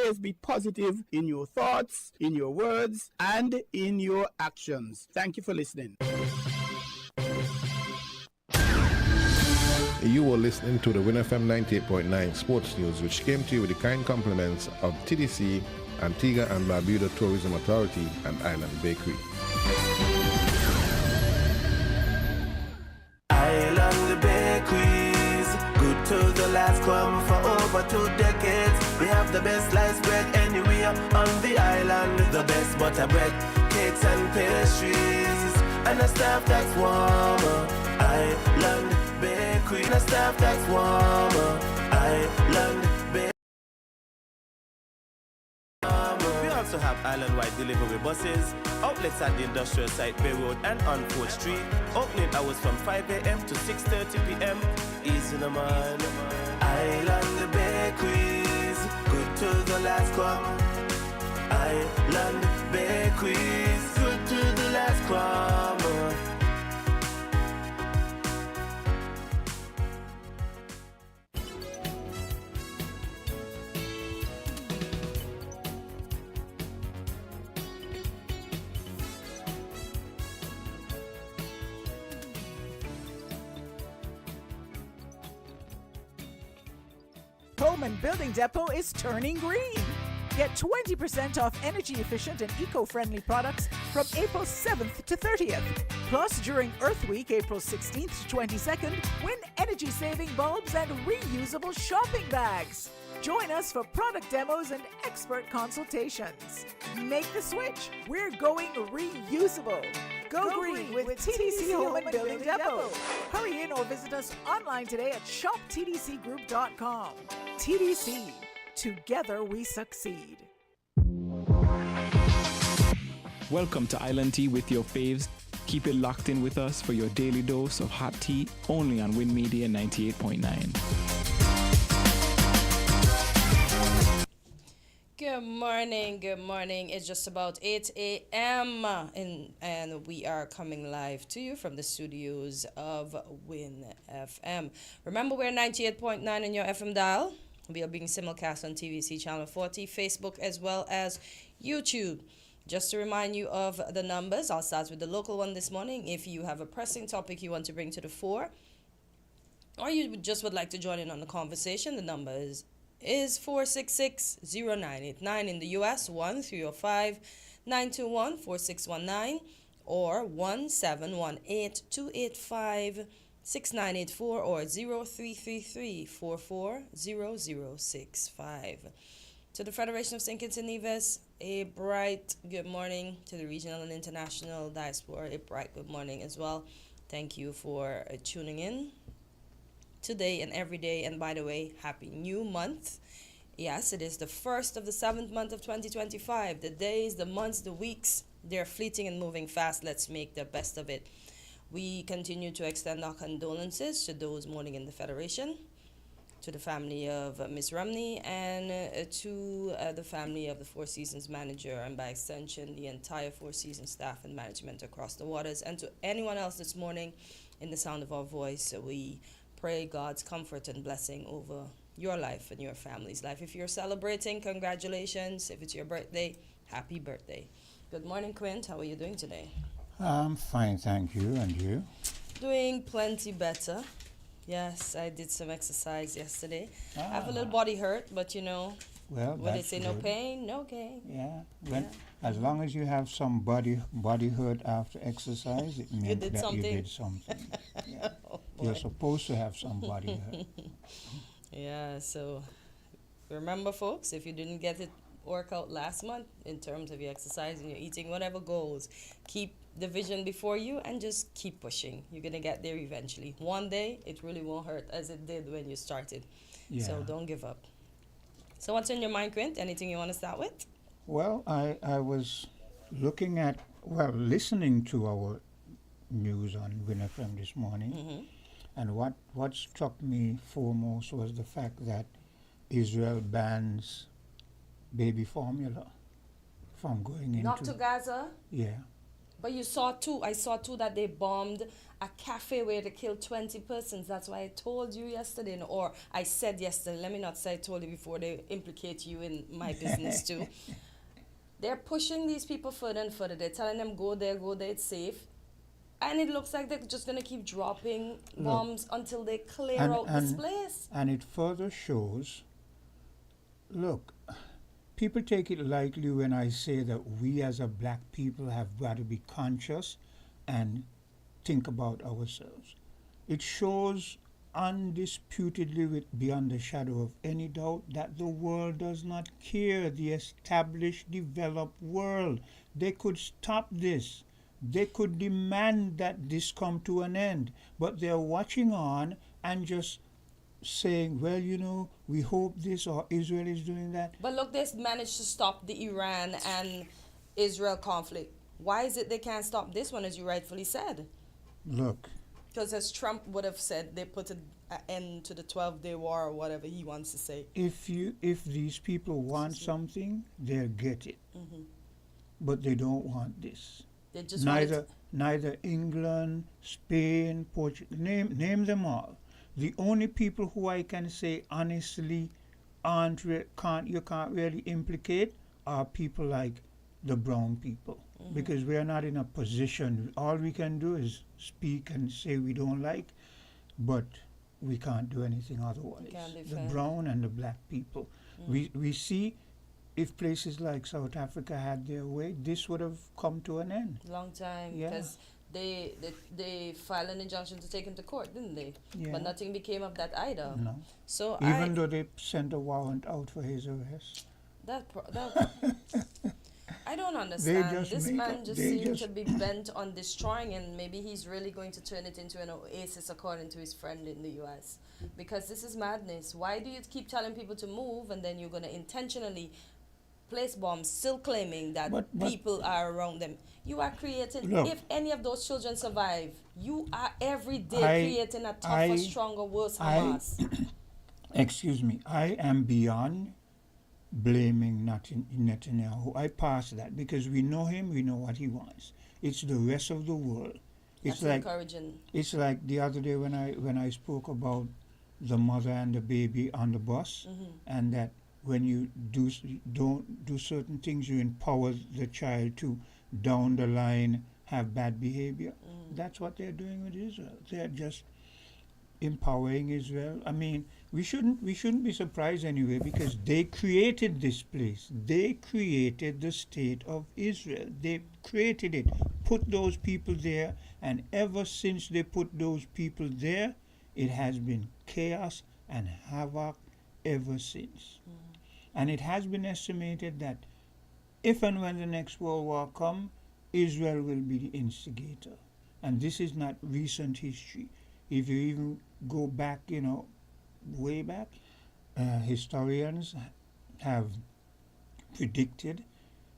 always be positive in your thoughts, in your words, and in your actions. Thank you for listening. You were listening to the winnfm 98.9 Sports News, which came to you with the kind compliments of TDC, Antigua and Barbuda Tourism Authority, and Island Bakery. Island Bakeries, good to the last, come for over 2 decades. We have the best sliced bread anywhere on the island, the best butter bread, cakes and pastries, and a staff that's warmer. Island Bakery, and a staff that's warmer. Island Bakery. We also have island-wide delivery buses, outlets at the industrial site Bay Road and on 4th Street, opening hours from 5 a.m. to 6:30 p.m. Easy in the morning. Island Bakeries, good to the last crumb. Island Bakeries, good to the last crumb. Home and Building Depot is turning green. Get 20% off energy-efficient and eco-friendly products from April 7th to 30th. Plus, during Earth Week, April 16th to 22nd, win energy-saving bulbs and reusable shopping bags. Join us for product demos and expert consultations. Make the switch. We're going reusable. Go green with TDC Home and Building Depot. Hurry in or visit us online today at shoptdcgroup.com. TDC. Together we succeed. Welcome to Island Tea with your faves. Keep it locked in with us for your daily dose of hot tea, only on Win Media 98.9. Good morning, good morning. It's just about 8 a.m. and we are coming live to you from the studios of Win FM. Remember, we're 98.9 on your FM dial. We are being simulcast on TVC Channel 40, Facebook, as well as YouTube. Just to remind you of the numbers, I'll start with the local one this morning. If you have a pressing topic you want to bring to the fore, or you just would like to join in on the conversation, the number is 466-0989 in the U.S., 1-305-921-4619, or 1-718-285-6984, or 0333-440065. To the Federation of St. Kitts and Nevis, a bright good morning. To the regional and international diaspora, a bright good morning as well. Thank you for tuning in today and every day. And by the way, happy new month. Yes, it is the first of the 7th month of 2025. The days, the months, the weeks, they're fleeting and moving fast. Let's make the best of it. We continue to extend our condolences to those mourning in the Federation, to the family of Miss Romney, and to the family of the Four Seasons manager, and by extension the entire Four Seasons staff and management across the waters, and to anyone else this morning in the sound of our voice. We pray God's comfort and blessing over your life and your family's life. If you're celebrating, congratulations. If it's your birthday, happy birthday. Good morning, Quint. How are you doing today? I'm fine, thank you. And you? Doing plenty better. Yes, I did some exercise yesterday. I have a little body hurt, but you know, well, when they say no pain, no gain. Yeah, as long as you have some body hurt after exercise, it means that you did something. Yeah. Oh, you're supposed to have some body hurt. Yeah, so remember, folks, if you didn't get it workout last month in terms of your exercise and your eating, whatever goals, keep the vision before you and just keep pushing. You're going to get there eventually. One day, it really won't hurt as it did when you started. Yeah. So don't give up. So what's on your mind, Quint? Anything you want to start with? Well, I was listening to our news on WinFM this morning. Mm-hmm. And what struck me foremost was the fact that Israel bans baby formula from going into... Not to Gaza? Yeah. But you saw too, I saw too that they bombed a cafe where they killed 20 persons. That's why I told you yesterday, or I said yesterday, let me not say I told you before they implicate you in my business too. They're pushing these people further and further. They're telling them, go there, it's safe. And it looks like they're just going to keep dropping bombs until they clear out this place. And it further shows, look, people take it lightly when I say that we as a black people have got to be conscious and think about ourselves. It shows undisputedly, beyond the shadow of any doubt, that the world does not care. The established, developed world, they could stop this. They could demand that this come to an end, but they're watching on and just saying, well, you know, we hope this, or Israel is doing that. But look, they managed to stop the Iran and Israel conflict. Why is it they can't stop this one, as you rightfully said? Look. Because as Trump would have said, they put an end to the 12-day war or whatever he wants to say. If these people want something, they'll get it. Mm-hmm. But they don't want this. They just neither England, Spain, Portugal, name them all. The only people who I can say honestly you can't really implicate are people like the brown people. Mm-hmm. Because we are not in a position. All we can do is speak and say we don't like, but we can't do anything otherwise. The brown and the black people. Mm-hmm. We see, if places like South Africa had their way, this would have come to an end. Long time, because they filed an injunction to take him to court, didn't they? Yeah. But nothing became of that either. No. So even though they sent a warrant out for his arrest. I don't understand. This man just seems to be bent on destroying, and maybe he's really going to turn it into an oasis, according to his friend in the U.S. Because this is madness. Why do you keep telling people to move, and then you're going to intentionally place bombs, still claiming that people are around them? You are creating, if any of those children survive, you are every day creating a tougher, stronger, worse Hamas. Excuse me, I am beyond blaming Netanyahu. I pass that because we know him, we know what he wants. It's the rest of the world. It's That's encouraging. It's like the other day when I spoke about the mother and the baby on the bus, mm-hmm. and that when you don't do certain things, you empower the child to down the line have bad behavior. Mm. That's what they're doing with Israel. They're just empowering Israel. I mean, we shouldn't be surprised anyway, because they created this place. They created the state of Israel. They created it, put those people there, and ever since they put those people there, it has been chaos and havoc ever since. Mm. And it has been estimated that if and when the next World War comes, Israel will be the instigator. And this is not recent history. If you even go back, way back, historians have predicted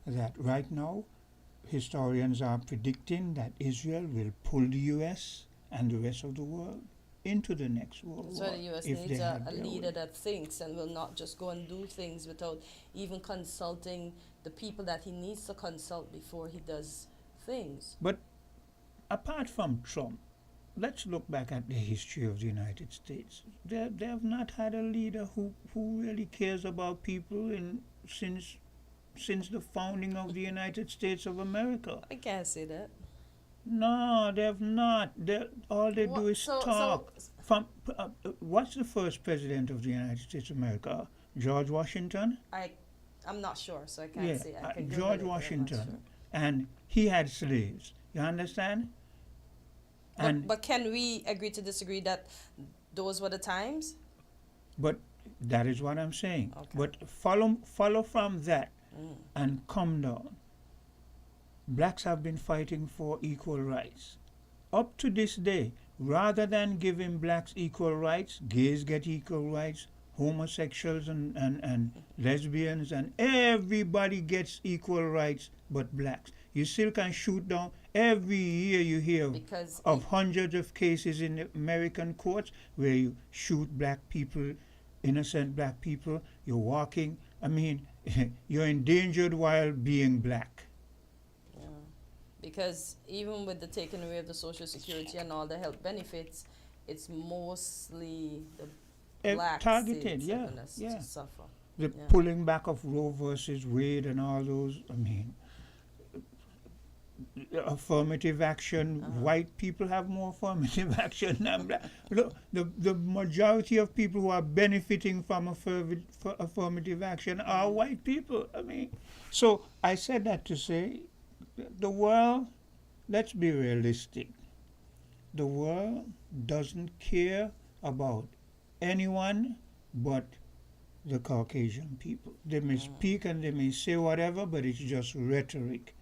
that right now, historians are predicting that Israel will pull the U.S. and the rest of the world into the next World War. So the U.S. needs a leader that thinks and will not just go and do things without even consulting the people that he needs to consult before he does things. But apart from Trump, let's look back at the history of the United States. They have not had a leader who really cares about people since the founding of the United States of America. I can't say that. No, they have not. All they do is talk. What's the first president of the United States of America? George Washington? I'm not sure, so I can't say. George Washington. Sure. And he had slaves. You understand? But can we agree to disagree that those were the times? But that is what I'm saying. Okay. But follow from that and come down. Blacks have been fighting for equal rights. Up to this day, rather than giving blacks equal rights, gays get equal rights, homosexuals and lesbians and everybody gets equal rights but blacks. You still can shoot down. Every year you hear of hundreds of cases in American courts where you shoot black people, innocent black people. You're walking. I mean, you're endangered while being black. Because even with the taking away of the social security and all the health benefits, it's mostly the black Targeted, states yeah, are gonna yeah. to suffer. The Yeah. pulling back of Roe versus Wade and all those, I mean, affirmative action, white people have more affirmative action than black. Look, the majority of people who are benefiting from affirmative action are white people. I mean, so I said that to say the world, let's be realistic. The world doesn't care about anyone but the Caucasian people. They may speak and they may say whatever, but it's just rhetoric.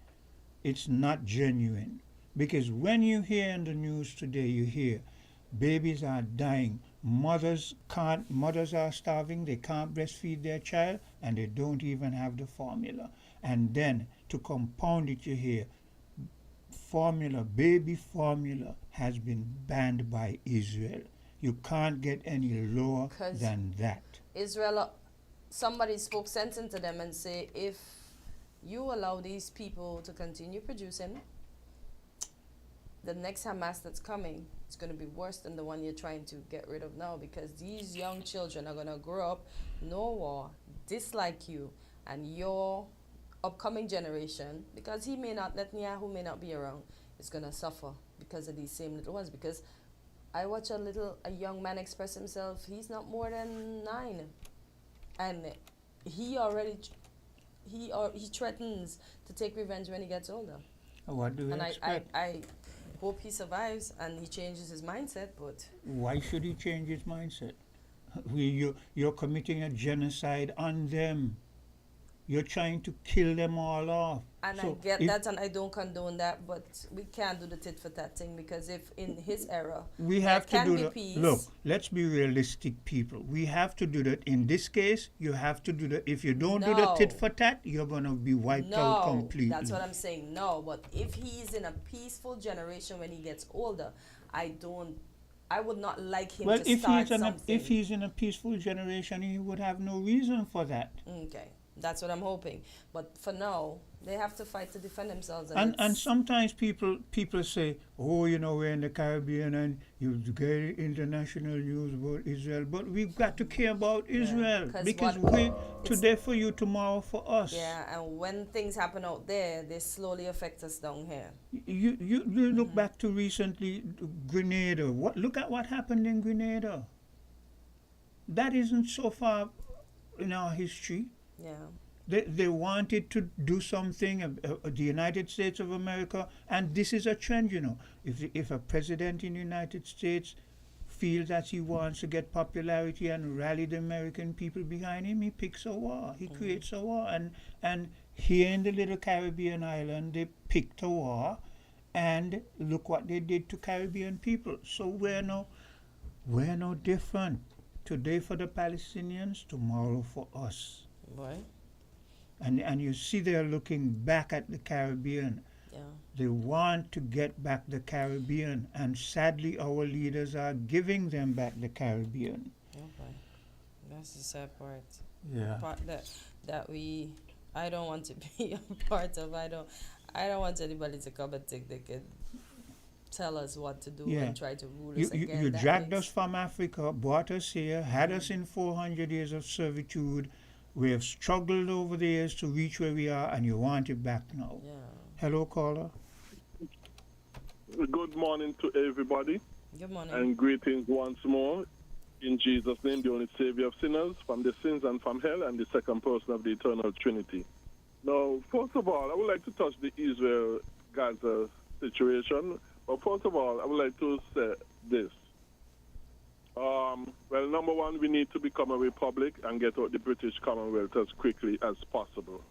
It's not genuine. Because when you hear in the news today, you hear babies are dying, mothers are starving, they can't breastfeed their child, and they don't even have the formula. And then to compound it, you hear baby formula has been banned by Israel. You can't get any lower than that. Israel, somebody spoke sense into them and say, if you allow these people to continue producing, the next Hamas that's coming is going to be worse than the one you're trying to get rid of now, because these young children are going to grow up, no war, dislike you, and your upcoming generation, because Netanyahu may not be around, is going to suffer because of these same little ones. Because I watch a young man express himself, he's not more than 9, and he threatens to take revenge when he gets older. What do you expect? I hope he survives and he changes his mindset, but why should he change his mindset? You're committing a genocide on them. You're trying to kill them all off. And so I get that, and I don't condone that, but we can't do the tit for tat thing, because if in his era we have to do that. Peace. Look, let's be realistic, people. We have to do that. In this case, you have to do that. If you don't do the tit for tat, you're gonna be wiped out completely. That's what I'm saying. No, but if he's in a peaceful generation when he gets older, I would not like him to start something. If he's in a peaceful generation, he would have no reason for that. Okay. That's what I'm hoping. But for now, they have to fight to defend themselves. And sometimes people say, oh, we're in the Caribbean and you get international news about Israel. But we've got to care about Israel, because today for you, tomorrow for us. Yeah, and when things happen out there, they slowly affect us down here. You look back to recently Grenada. Look at what happened in Grenada. That isn't so far in our history. Yeah. They wanted to do something, the United States of America, and this is a trend, If a president in the United States feels that he wants to get popularity and rally the American people behind him, he picks a war. He creates a war. And here in the little Caribbean island, they picked a war, and look what they did to Caribbean people. So we're no different. Today for the Palestinians, tomorrow for us. Right. And you see they're looking back at the Caribbean. Yeah. They want to get back the Caribbean, and sadly our leaders are giving them back the Caribbean. Okay. That's the sad part. Yeah. Part that I don't want to be a part of. I don't want anybody to come and think they can tell us what to do and try to rule us again. You dragged us from Africa, brought us here, had us in 400 years of servitude. We have struggled over the years to reach where we are, and you want it back now. Yeah. Hello, caller. Good morning to everybody. Good morning. And greetings once more. In Jesus' name, the only Savior of sinners, from the sins and from hell, and the second person of the eternal Trinity. Now, first of all, I would like to touch the Israel-Gaza situation. But first of all, I would like to say this. Well, number one, we need to become a republic and get out the British Commonwealth as quickly as possible.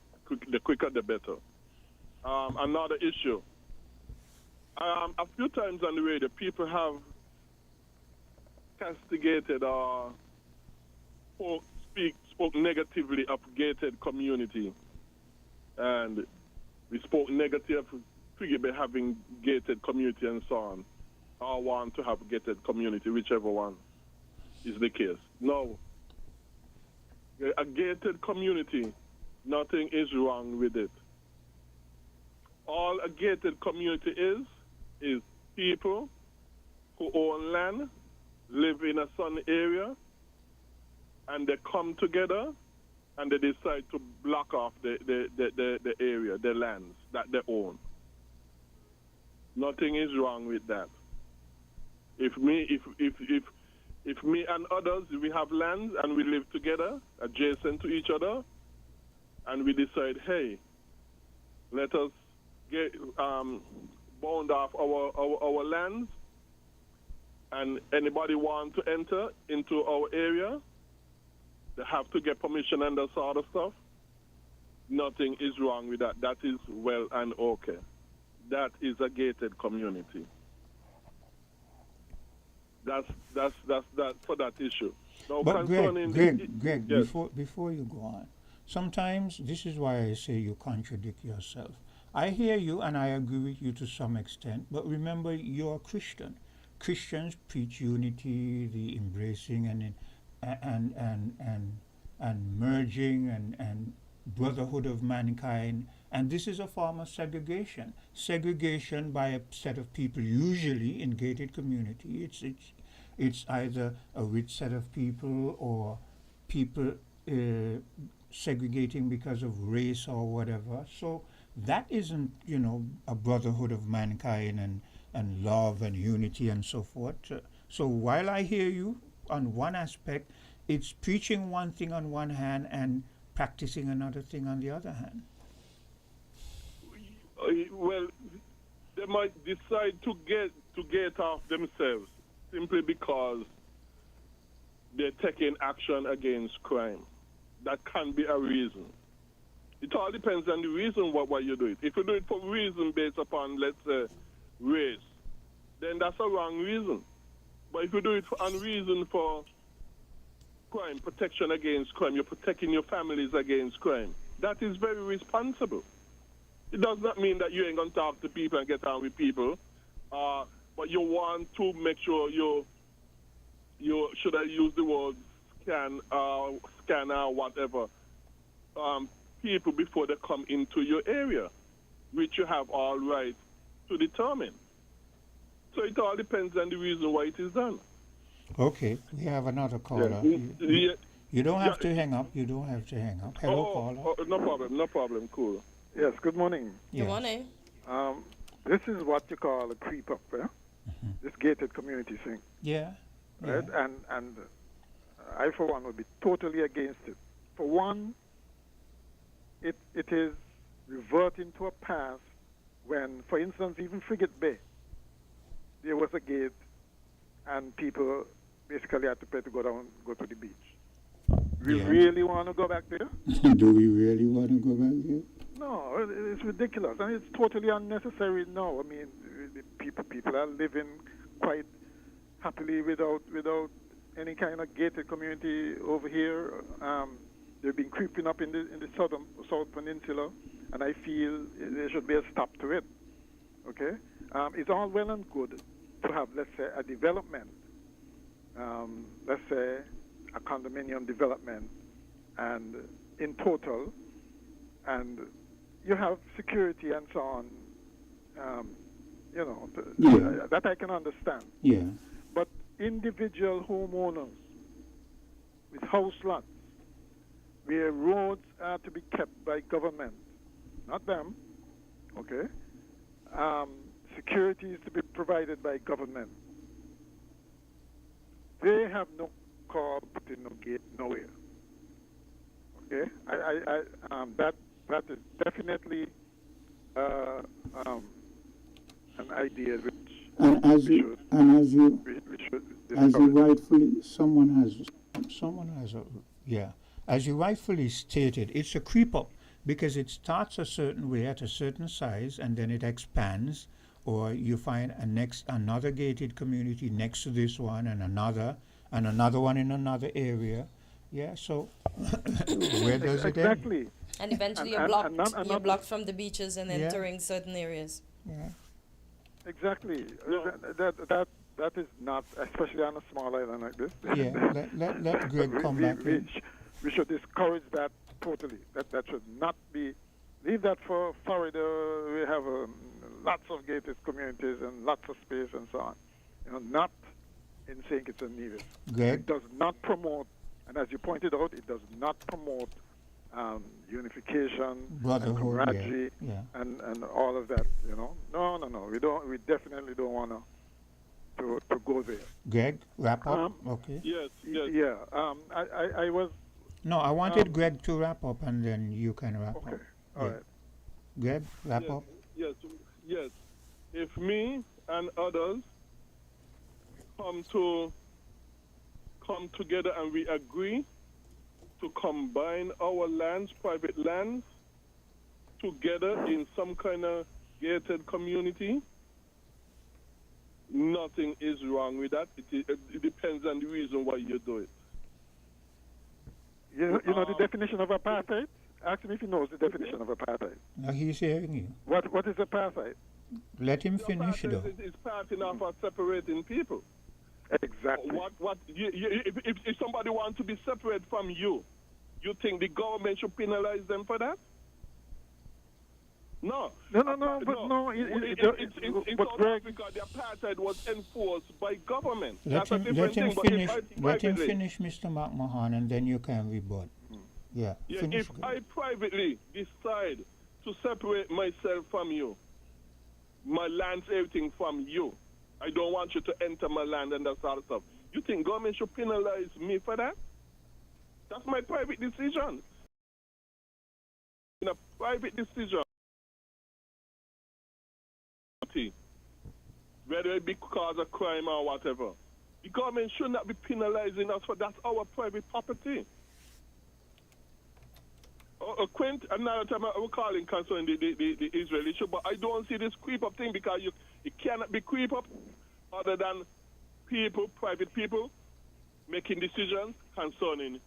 The quicker, the better. Another issue. A few times on the radio, people have castigated or spoke negatively of gated community. And we spoke negative about having gated community and so on. Or want to have gated community, whichever one is the case. No. A gated community, nothing is wrong with it. All a gated community is people who own land, live in a certain area, and they come together and they decide to block off the area, the lands that they own. Nothing is wrong with that. If me and others, we have lands and we live together, adjacent to each other, and we decide, hey, let us get bound off our lands, and anybody want to enter into our area, they have to get permission and that sort of stuff. Nothing is wrong with that. That is well and okay. That is a gated community. That's for that issue. Now, But concerning Greg, yes. before you go on, sometimes this is why I say you contradict yourself. I hear you and I agree with you to some extent, but remember you're a Christian. Christians preach unity, the embracing and merging and brotherhood of mankind, and this is a form of segregation. Segregation by a set of people, usually in gated community. It's either a rich set of people or people segregating because of race or whatever. So that isn't, a brotherhood of mankind and love and unity and so forth. So while I hear you on one aspect, it's preaching one thing on one hand and practicing another thing on the other hand. Well, they might decide to get off themselves simply because they're taking action against crime. That can be a reason. It all depends on the reason why you do it. If you do it for reason based upon, let's say, race, then that's a wrong reason. But if you do it on reason for crime, protection against crime, you're protecting your families against crime, that is very responsible. It does not mean that you ain't going to talk to people and get on with people, but you want to make sure you should I use the word scanner, whatever, people before they come into your area, which you have all right to determine. So it all depends on the reason why it is done. Okay, we have another caller. Yeah. You don't have to hang up. You don't have to hang up. Hello, caller. No problem, cool. Yes, good morning. Yes. Good morning. This is what you call a creep up, this gated community thing. Yeah. Right? And I, for one, would be totally against it. For one, it is reverting to a past when, for instance, even Frigate Bay, there was a gate and people basically had to pay to go to the beach. We really want to go back there? Do we really want to go back there? No, it's ridiculous, and it's totally unnecessary now. I mean, people are living quite happily without any kind of gated community over here. They've been creeping up in the South Peninsula, and I feel there should be a stop to it. Okay, it's all well and good to have, let's say, a development, let's say a condominium development, and in total, and you have security and so on, that I can understand. Yeah. But individual homeowners with house lots, where roads are to be kept by government, not them, okay? Security is to be provided by government. They have no call putting no gate nowhere. Okay, that is definitely an idea which As you rightfully stated, it's a creep up because it starts a certain way at a certain size and then it expands, or you find another gated community next to this one and another one in another area. Yeah, so where does it end? Exactly. And eventually you're blocked from the beaches and entering certain areas. Yeah. Exactly. No. That is not, especially on a small island like this. Yeah, let Greg come back in. We should discourage that totally. That should not be leave that for Florida. We have lots of gated communities and lots of space and so on. Not in St. Kitts and Nevis. Greg? It does not promote, and as you pointed out, it does not promote unification, Brotherhood, and camaraderie, yeah. and all of that. No. We definitely don't want to go there. Greg, wrap up. Okay. Yes. Yeah. I was. No, I wanted Greg to wrap up, and then you can wrap Okay. up. All Yeah. right. Greg, wrap up. Yes. If me and others come together and we agree to combine our lands, private lands, together in some kind of gated community, nothing is wrong with that. It depends on the reason why you do it. You know the definition of apartheid? Ask him if he knows the definition of apartheid. Now he's hearing you. What is apartheid? Let him finish, though. It's parting off or separating people. Exactly. If somebody wants to be separate from you, you think the government should penalize them for that? No. No. But in but South Greg, Africa, the apartheid was enforced by government. Let That's a him different thing. But if let him privately- finish, Mr. McMahon, and then you can rebut. Yeah, Yeah, finish. if I privately decide to separate myself from you, my land's everything from you, I don't want you to enter my land and that sort of stuff. You think government should penalize me for that? That's my private decision. In a private decision, whether it be because of crime or whatever, the government should not be penalizing us for that's our private property. Quint, another time I was calling concerning the Israel issue, but I don't see this creep up thing because it cannot be creep up other than private people, making decisions concerning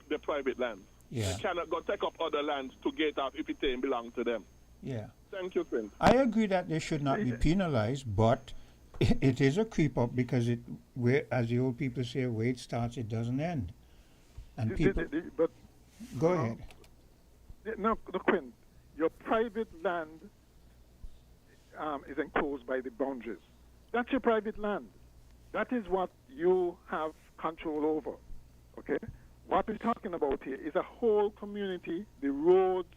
the private lands. Yeah. They cannot go take up other lands to get off if it ain't belong to them. Yeah. Thank you, Quint. I agree that they should not be penalized, but it is a creep up because as the old people say, where it starts, it doesn't end. And people. but Go ahead. no, Quinn, your private land is enclosed by the boundaries. That's your private land. That is what you have control over. Okay? What we're talking about here is a whole community, the roads,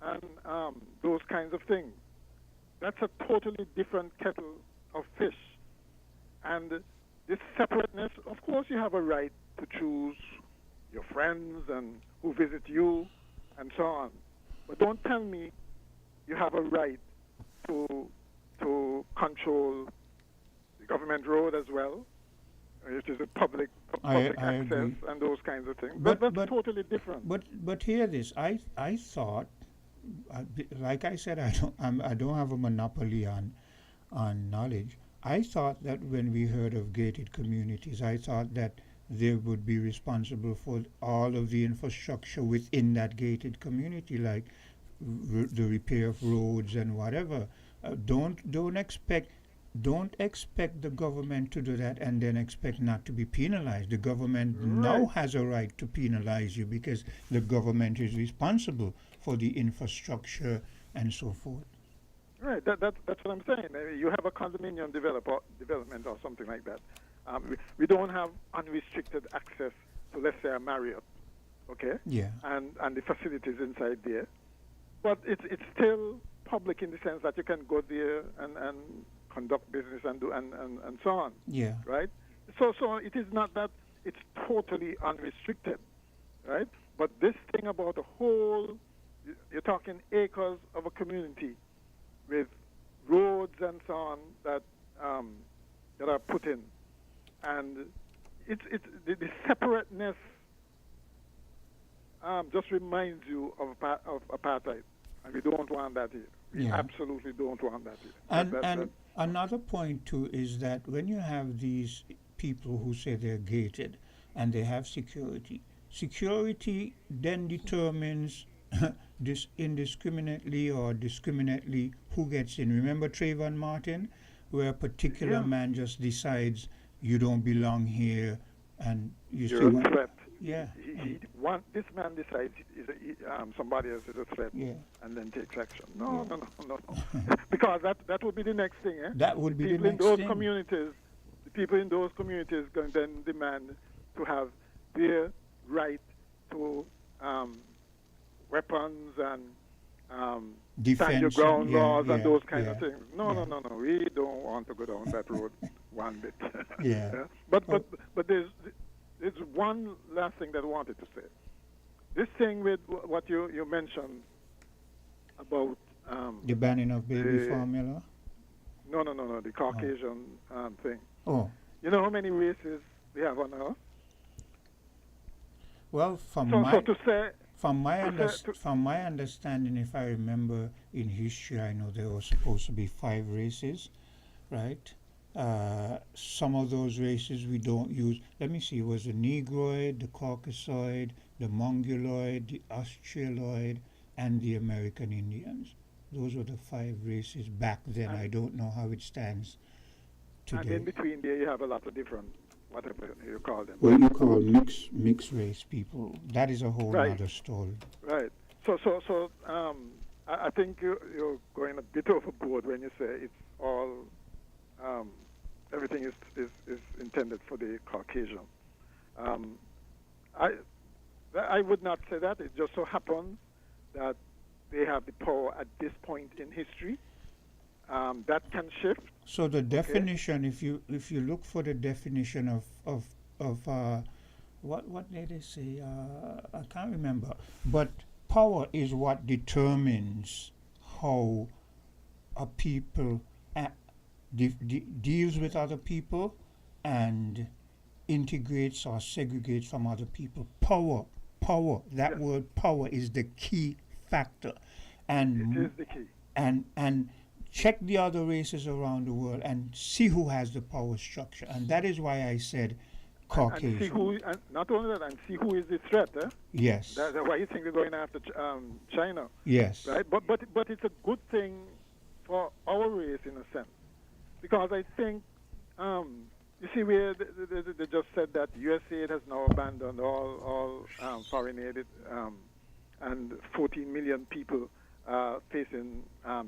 and those kinds of things. That's a totally different kettle of fish. And this separateness, of course, you have a right to choose your friends and who visit you and so on. But don't tell me you have a right to control the government road as well. It is a public I access agree. and those kinds of things. But- That's but- totally different. But hear this. I thought, like I said, I don't have a monopoly on knowledge. I thought that when we heard of gated communities, I thought that they would be responsible for all of the infrastructure within that gated community, like the repair of roads and whatever. Don't expect the government to do that and then expect not to be penalized. The government now has a right to penalize you because the government is responsible for the infrastructure and so forth. Right, that's what I'm saying. You have a condominium development or something like that. We don't have unrestricted access to, let's say, a Marriott, okay? Yeah. And the facilities inside there. But it's still public in the sense that you can go there and conduct business and do and so on. Yeah. Right? So it is not that it's totally unrestricted, right? But this thing about a whole, you're talking acres of a community with roads and so on that are put in, and it's the separateness just reminds you of apartheid, and we don't want that here. We absolutely don't want that here. And another point too is that when you have these people who say they're gated and they have security then determines this indiscriminately or discriminately who gets in. Remember Trayvon Martin, where a particular man just decides you don't belong here and you You're a threat. Yeah. This man decides somebody else is a threat, Yeah. and then takes action. No. Because that would be the next thing. Eh? That would be the people next in those thing. communities. The people in those communities can then demand to have their right to weapons and stand your Defense, ground yeah, laws and yeah, those kind yeah, of things. No. We don't want to go down that road one bit. Yeah. But there's one last thing that I wanted to say. This thing with what you mentioned about the banning of baby the- formula. No, the Caucasian thing. Oh. You know how many races we have on Earth? Well, So to say, from my understanding, if I remember in history, I know there were supposed to be 5 races, right? Some of those races we don't use. Let me see. It was the Negroid, the Caucasoid, the Mongoloid, the Australoid, and the American Indians. Those were the 5 races back then. I don't know how it stands and today. in between there you have a lot of different, whatever you call them. What you call mixed race people. That is a whole Right. other story. Right. So I think you're going a bit overboard when you say it's all everything is intended for the Caucasian. I would not say that. It just so happens that they have the power at this point in history. That can shift. So the definition, if you look for the definition of what did they say? I can't remember. But power is what determines how a people deals with other people and integrates or segregates from other people. Power. That word power is the key factor, and It is the key. and check the other races around the world and see who has the power structure. And that is why I said Caucasian. And see who, and not only that, and see who is the threat. Yes. That's why you think they're going after China. Yes. Right. But it's a good thing for our race in a sense, because I think you see where they just said that USAID has now abandoned all foreign aid, and 14 million people facing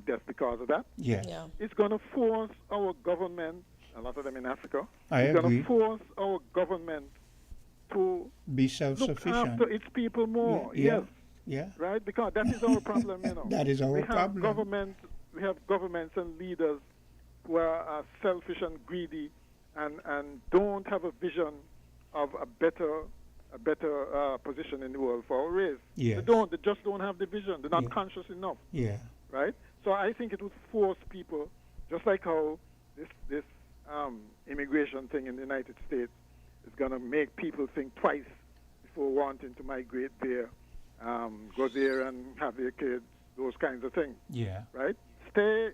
death because of that. Yes. Yeah. It's going to force our government, a lot of them in Africa, I it's going agree. to force our government to Be look self-sufficient. after its people more. Yeah, Yes. Yeah. Right? Because that is our problem, you know. That is our we have problem. We have governments and leaders who are selfish and greedy and don't have a vision of a better position in the world for our race. Yes. They just don't have the vision. They're not Yeah. conscious enough. Yeah. Right? So I think it would force people, just like how this immigration thing in the United States is going to make people think twice before wanting to migrate there, go there and have their kids, those kinds of things. Yeah. Right? Stay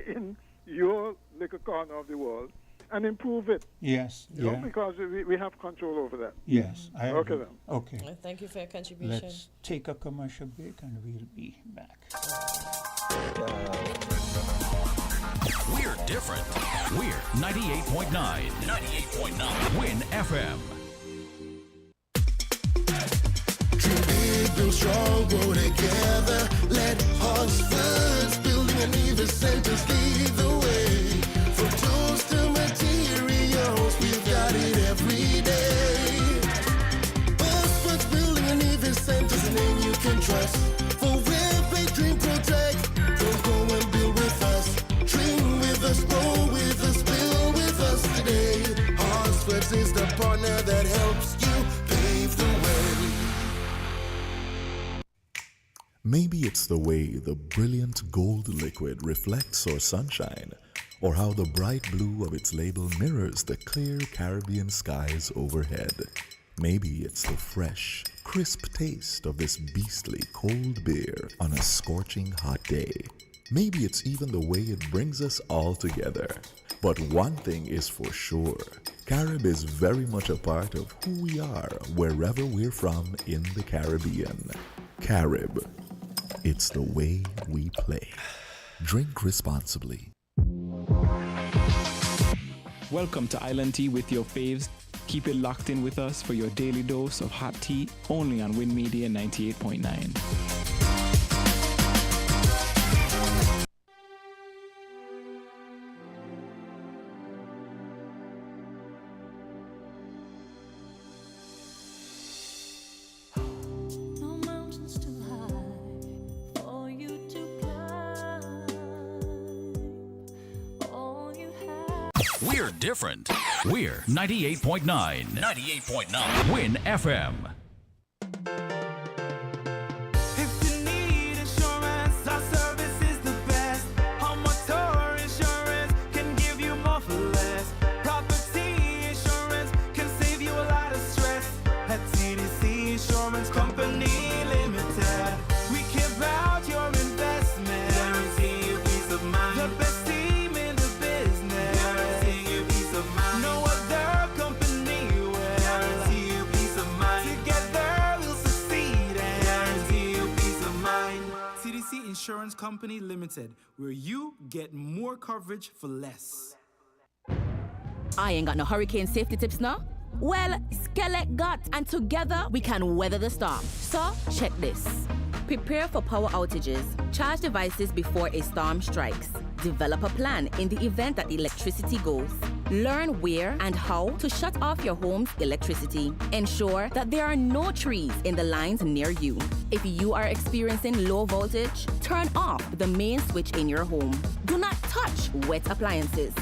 in your little corner of the world and improve it. Yes. You know, Yeah. because we have control over that. Yes. I Okay agree. then. Okay. Well, thank you for your contribution. Let's take a commercial break and we'll be back. We're different. We're 98.9. 98.9. Win FM. Build strong, grow together. Let Hartsford's building and Nevis centers lead the way. From tools to materials, we've got it every day. Hartsford's building and Nevis centers, a name you can trust. For every dream protect, don't go and build with us. Dream with us, grow with us, build with us today. Hartsford's is the partner that helps you pave the way. Maybe it's the way the brilliant gold liquid reflects our sunshine, or how the bright blue of its label mirrors the clear Caribbean skies overhead. Maybe it's the fresh, crisp taste of this beastly cold beer on a scorching hot day. Maybe it's even the way it brings us all together. But one thing is for sure, Carib is very much a part of who we are wherever we're from in the Caribbean. Carib. It's the way we play. Drink responsibly. Welcome to Island Tea with your faves. Keep Keep it locked in with us for your daily dose of hot tea, only on Win Media 98.9. We're different. We're 98.9. 98.9. Win FM. If you need insurance, our service is the best. Home motor insurance can give you more for less. Property insurance can save you a lot of stress. At TDC Insurance Company Limited, we care about your investment. Guarantee you peace of mind. The best team in the business. Guarantee you peace of mind. No other company will. Guarantee you peace of mind. Together we'll succeed and guarantee you peace of mind. TDC Insurance Company Limited, where you get more coverage for less. I ain't got no hurricane safety tips now. Well, Skellett got, and together we can weather the storm. So, check this. Prepare for power outages. Charge devices before a storm strikes. Develop a plan in the event that electricity goes. Learn where and how to shut off your home's electricity. Ensure that there are no trees in the lines near you. If you are experiencing low voltage, turn off the main switch in your home. Do not touch wet appliances.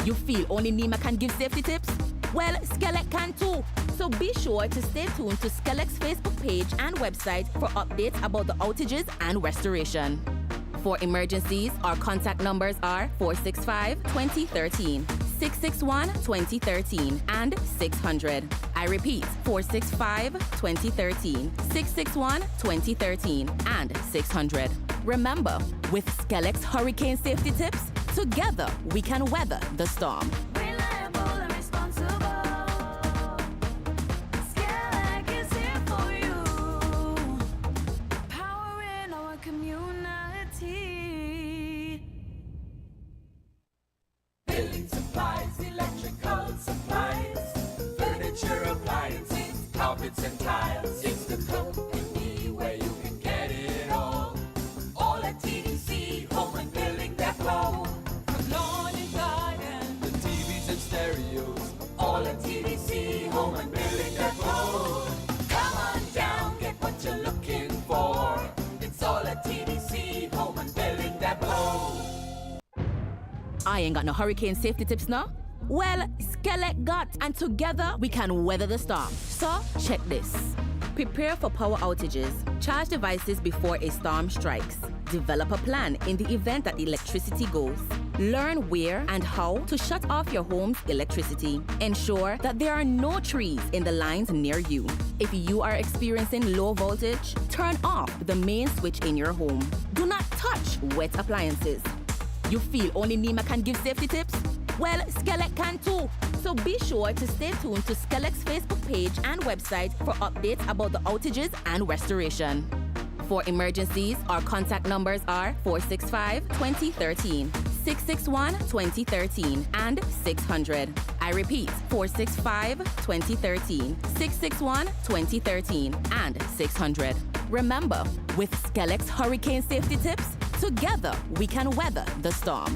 You feel only Nima can give safety tips? Well, Skellett can too. So be sure to stay tuned to Skellett's Facebook page and website for updates about the outages and restoration. For emergencies, our contact numbers are 465-2013, 661-2013, and 600. I repeat, 465-2013, 661-2013, and 600. Remember, with Skellett's hurricane safety tips, together we can weather the storm. Electrical supplies, furniture, appliances, carpets and tiles. It's the company where you can get it all. All at TDC Home and Building Depot. From lawn and garden, the TVs and stereos. All at TDC Home and Building Depot. Come on down, get what you're looking for. It's all at TDC Home and Building Depot. I ain't got no hurricane safety tips now. Well, Skellett got, and together we can weather the storm. So, check this. Prepare for power outages. Charge devices before a storm strikes. Develop a plan in the event that electricity goes. Learn where and how to shut off your home's electricity. Ensure that there are no trees in the lines near you. If you are experiencing low voltage, turn off the main switch in your home. Do not touch wet appliances. You feel only Nima can give safety tips? Well, Skellett can too. So be sure to stay tuned to Skellett's Facebook page and website for updates about the outages and restoration. For emergencies, our contact numbers are 465-2013, 661-2013, and 600. I repeat, 465-2013, 661-2013, and 600. Remember, with Skellett's hurricane safety tips, together we can weather the storm.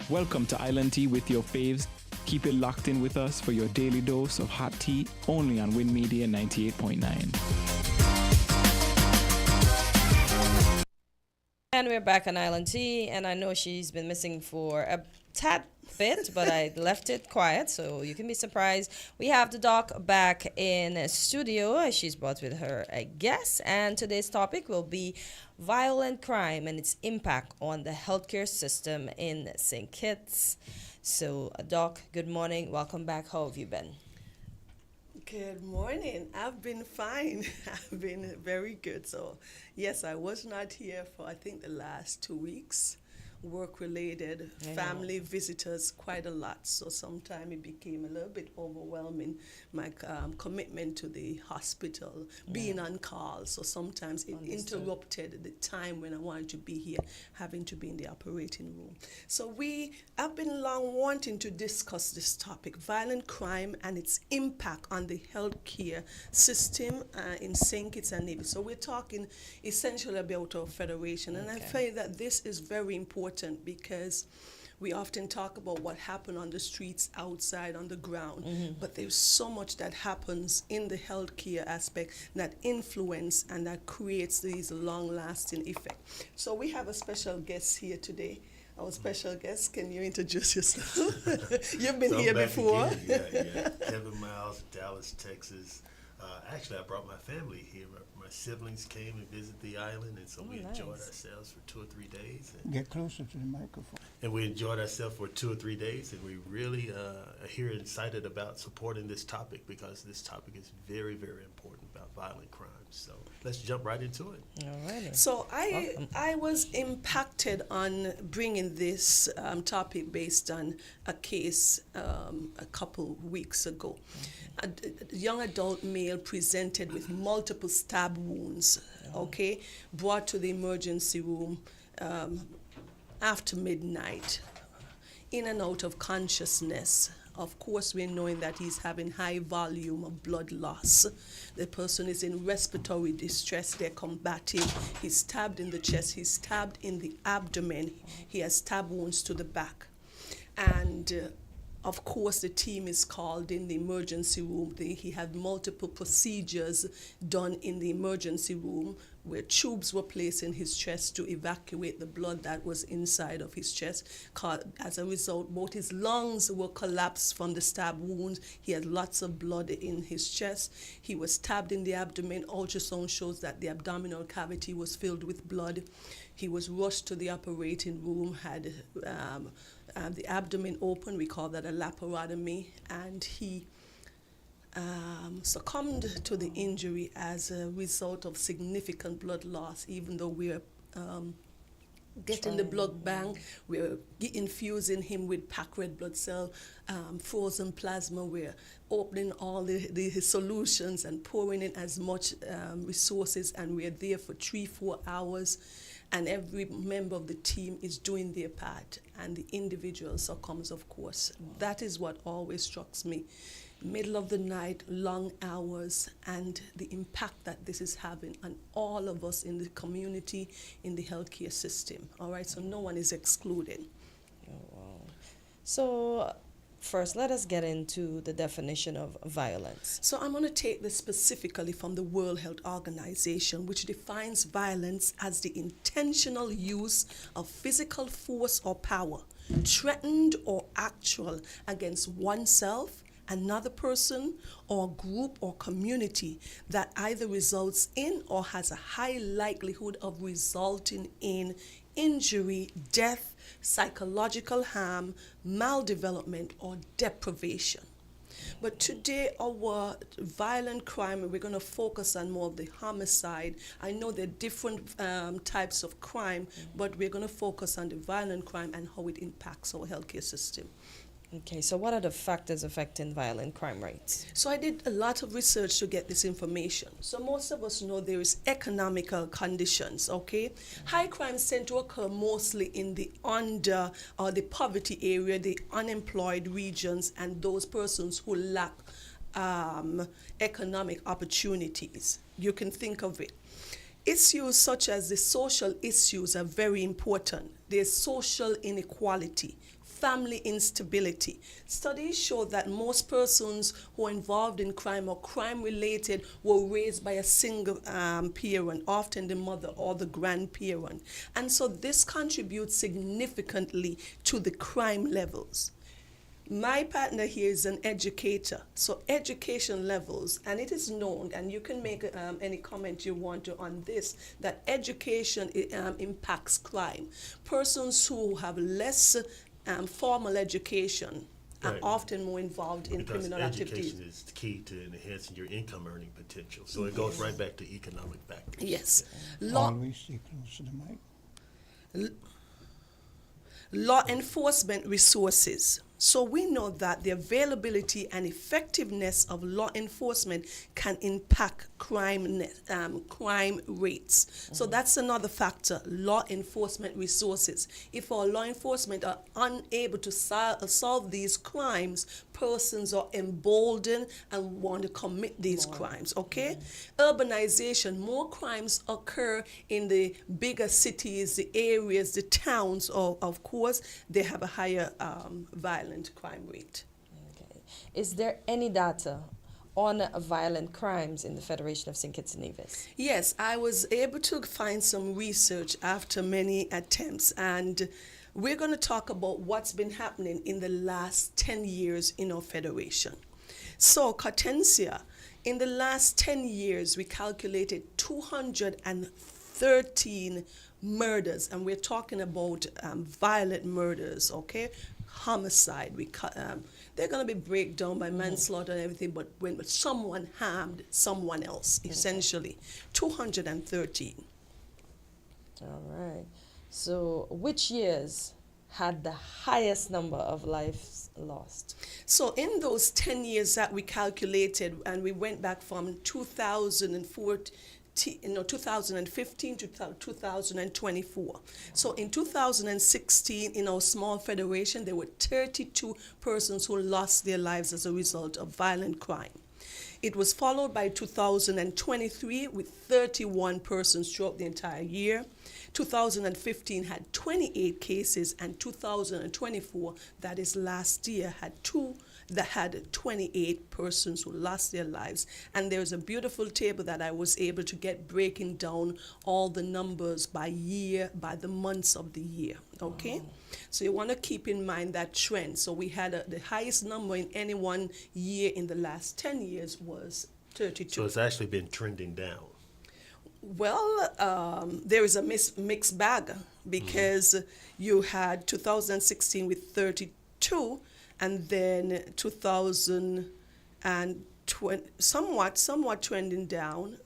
Welcome to Island Tea with your faves. Keep it locked in with us for your daily dose of hot tea, only on Win Media 98.9. And we're back on Island Tea, and I know she's been missing for a tad bit, but I left it quiet, so you can be surprised. We have the doc back in studio. She's brought with her a guest, and today's topic will be violent crime and its impact on the healthcare system in St. Kitts. So, Doc, good morning. Welcome back. How have you been? Good morning. I've been fine. I've been very good. So, yes, I was not here for, I think, the last 2 weeks. work-related, I know. family visitors, quite a lot. So sometimes it became a little bit overwhelming, my commitment to the hospital, being on call. So sometimes it Understood. interrupted the time when I wanted to be here, having to be in the operating room. So I've been long wanting to discuss this topic, violent crime and its impact on the healthcare system in St. Kitts and Nevis. So we're talking essentially about our federation, and I feel that this is very important because we often talk about what happened on the streets outside on the ground, but there's so much that happens in the healthcare aspect that influence and that creates these long-lasting effects. So we have a special guest here today. Our special guest, can you introduce yourself? You've been here before. Yeah. Kevin Miles, Dallas, Texas. Actually, I brought my family here. My siblings came and visited the island, and so we enjoyed ourselves for 2 or 3 days. Get closer to the microphone. And we enjoyed ourselves for 2 or 3 days, and we really are here excited about supporting this topic because this topic is very, very important about violent crimes. So let's jump right into it. Alrighty. So I was impacted on bringing this topic based on a case a couple weeks ago. A young adult male presented with multiple stab wounds, brought to the emergency room after midnight, in and out of consciousness. Of course, we're knowing that he's having high volume of blood loss. The person is in respiratory distress. They're combating. He's stabbed in the chest. He's stabbed in the abdomen. He has stab wounds to the back. And of course, the team is called in the emergency room. He had multiple procedures done in the emergency room where tubes were placed in his chest to evacuate the blood that was inside of his chest. As a result, both his lungs were collapsed from the stab wounds. He had lots of blood in his chest. He was stabbed in the abdomen. Ultrasound shows that the abdominal cavity was filled with blood. He was rushed to the operating room, had the abdomen open. We call that a laparotomy, and he succumbed to the injury as a result of significant blood loss. Even though we're getting the blood bank, we're infusing him with packed red blood cell, frozen plasma, we're opening all the solutions and pouring in as much resources, and we're there for 3-4 hours. And every member of the team is doing their part, and the individual succumbs, of course. That is what always strikes me. Middle of the night, long hours, and the impact that this is having on all of us in the community, in the healthcare system. All right, so no one is excluded. Oh, wow. So first, let us get into the definition of violence. So I'm going to take this specifically from the World Health Organization, which defines violence as the intentional use of physical force or power, threatened or actual, against oneself, another person, or group or community that either results in or has a high likelihood of resulting in injury, death, psychological harm, maldevelopment, or deprivation. But today, our violent crime, we're going to focus on more of the homicide. I know there are different types of crime, but we're going to focus on the violent crime and how it impacts our healthcare system. Okay, so what are the factors affecting violent crime rates? So I did a lot of research to get this information. So most of us know there is economical conditions, okay? High crimes tend to occur mostly in the under or the poverty area, the unemployed regions, and those persons who lack economic opportunities. You can think of it. Issues such as the social issues are very important. There's social inequality, family instability. Studies show that most persons who are involved in crime or crime-related were raised by a single parent, often the mother or the grandparent. And so this contributes significantly to the crime levels. My partner here is an educator, so education levels, and it is known, and you can make any comment you want to on this, that education impacts crime. Persons who have less formal education are often more involved in criminal activities. Education is key to enhancing your income earning potential, so it goes right back to economic factors. Yes. Always stay close to the mic. Law enforcement resources. So we know that the availability and effectiveness of law enforcement can impact crime rates. So that's another factor, law enforcement resources. If our law enforcement are unable to solve these crimes, persons are emboldened and want to commit these crimes, okay? Urbanization, more crimes occur in the bigger cities, the areas, the towns, of course, they have a higher violent crime rate. Okay. Is there any data on violent crimes in the Federation of St. Kitts and Nevis? Yes, I was able to find some research after many attempts, and we're going to talk about what's been happening in the last 10 years in our federation. So, Cartencia, in the last 10 years, we calculated 213 murders, and we're talking about violent murders, okay? Homicide. They're going to be breakdown by manslaughter and everything, but when someone harmed someone else, essentially. 213. All right. So which years had the highest number of lives lost? So in those 10 years that we calculated, and we went back from 2015 to 2024. So in 2016, in our small federation, there were 32 persons who lost their lives as a result of violent crime. It was followed by 2023 with 31 persons throughout the entire year. 2015 had 28 cases, and 2024, that is last year, had 28 persons who lost their lives. And there's a beautiful table that I was able to get breaking down all the numbers by year, by the months of the year, okay? Wow. So you want to keep in mind that trend. So we had the highest number in any one year in the last 10 years was 32. So it's actually been trending down. Well, there is a mixed bag, because you had 2016 with 32, and then 2020 somewhat trending down,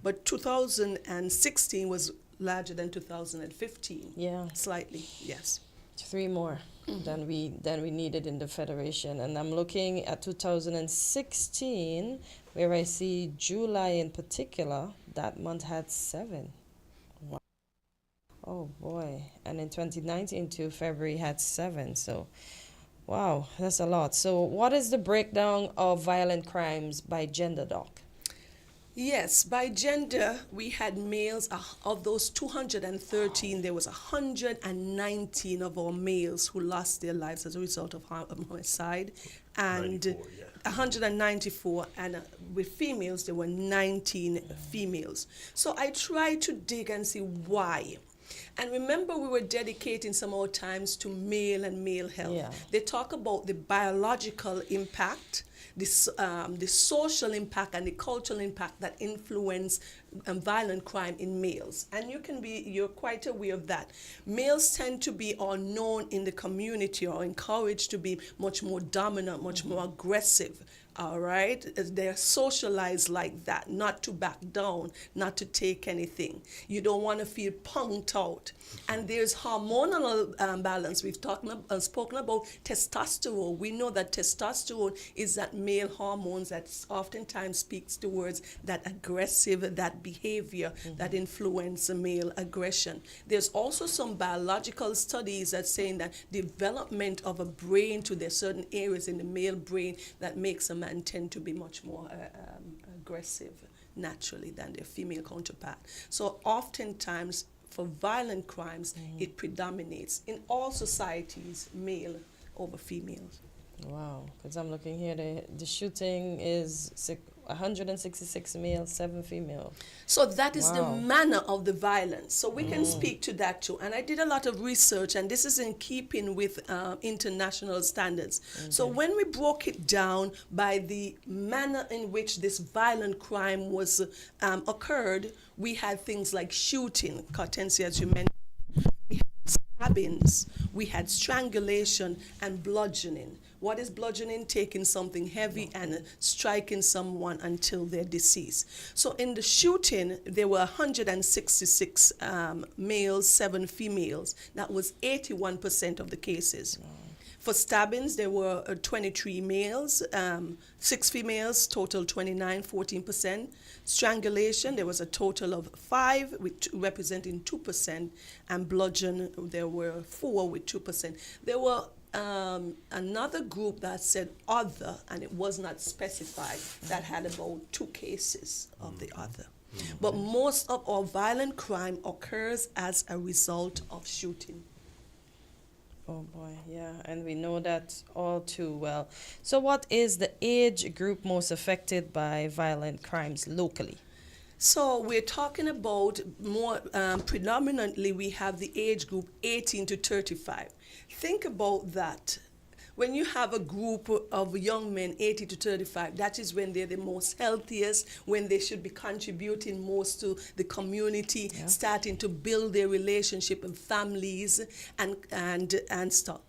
but 2016 was larger than 2015. Yeah, slightly, yes. 3 more than we needed in the federation. And I'm looking at 2016, where I see July in particular. That month had 7. Wow. Oh boy. And in 2019 too, February had 7. So wow, that's a lot. So what is the breakdown of violent crimes by gender, Doc? Yes, by gender, we had males. Of those 213, there was 119 of our males who lost their lives as a result of homicide, and 194, and with females, there were 19 females. So I tried to dig and see why. And remember, we were dedicating some more times to male and male health. Yeah. They talk about the biological impact, the social impact, and the cultural impact that influence violent crime in males. And you're quite aware of that. Males tend to be known in the community or encouraged to be much more dominant, much more aggressive. All right, they're socialized like that, not to back down, not to take anything. You don't want to feel punked out. And there's hormonal balance. We've spoken about testosterone. We know that testosterone is that male hormone that oftentimes speaks towards that aggressive, that behavior that influence male aggression. There's also some biological studies that saying that development of a brain to there's certain areas in the male brain that makes a man tend to be much more aggressive naturally than their female counterpart. So oftentimes for violent crimes, it predominates in all societies, male over females. Wow, because I'm looking here, the shooting is 166 male, 7 female. So that is the manner of the violence. So we can speak to that too. And I did a lot of research, and this is in keeping with international standards. Okay. So when we broke it down by the manner in which this violent crime was occurred, we had things like shooting, Cartencia, as you mentioned. We had stabbings, we had strangulation and bludgeoning. What is bludgeoning? Taking something heavy and striking someone until they're deceased. So in the shooting, there were 166 males, 7 females. That was 81% of the cases. For stabbings, there were 23 males, 6 females, total 29, 14%. Strangulation, there was a total of 5, representing 2%, and bludgeon, there were 4 with 2%. There were another group that said other, and it was not specified, that had about 2 cases of the other. But most of our violent crime occurs as a result of shooting. Oh boy, yeah, and we know that all too well. So what is the age group most affected by violent crimes locally? So we're talking about more, predominantly we have the age group 18 to 35. Think about that. When you have a group of young men, 18 to 35, that is when they're the most healthiest, when they should be contributing most to the community, starting to build their relationship and families and stuff.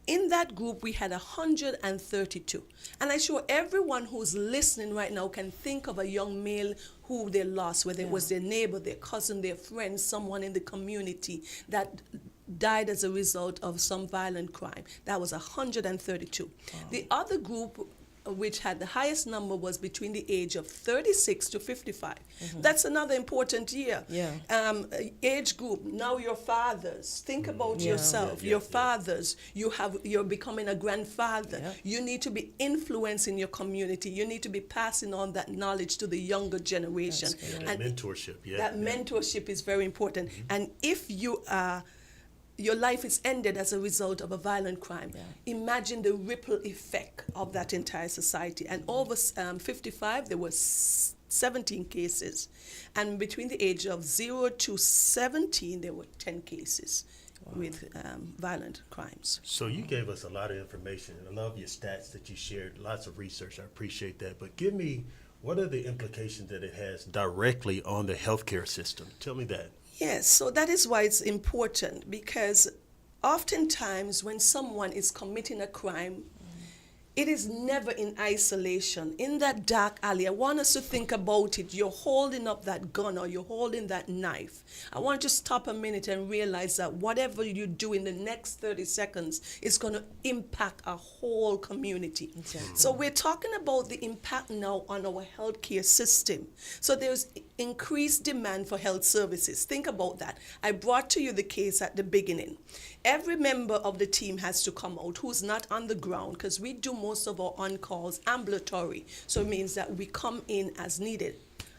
In that group, we had 132. And I'm sure everyone who's listening right now can think of a young male who they lost, whether it was their neighbor, their cousin, their friend, someone in the community that died as a result of some violent crime. That was 132. Wow. The other group, which had the highest number, was between the age of 36 to 55. That's another important year. Age group, now your fathers. Think about yourself, your fathers. You're becoming a grandfather. You need to be influencing your community. You need to be passing on that knowledge to the younger generation. And mentorship, That mentorship is very important. And if you are your life is ended as a result of a violent crime. Imagine the ripple effect of that entire society. And over 55, there were 17 cases. And between the age of 0 to 17, there were 10 cases with violent crimes. So you gave us a lot of information. I love your stats that you shared, lots of research. I appreciate that. But give me, what are the implications that it has directly on the healthcare system? Tell me that. Yes, so that is why it's important, because oftentimes when someone is committing a crime, it is never in isolation. In that dark alley, I want us to think about it. You're holding up that gun or you're holding that knife. I want you to stop a minute and realize that whatever you do in the next 30 seconds is going to impact a whole community. So we're talking about the impact now on our healthcare system. So there's increased demand for health services. Think about that. I brought to you the case at the beginning. Every member of the team has to come out who's not on the ground, because we do most of our on-calls ambulatory. So it means that we come in as needed.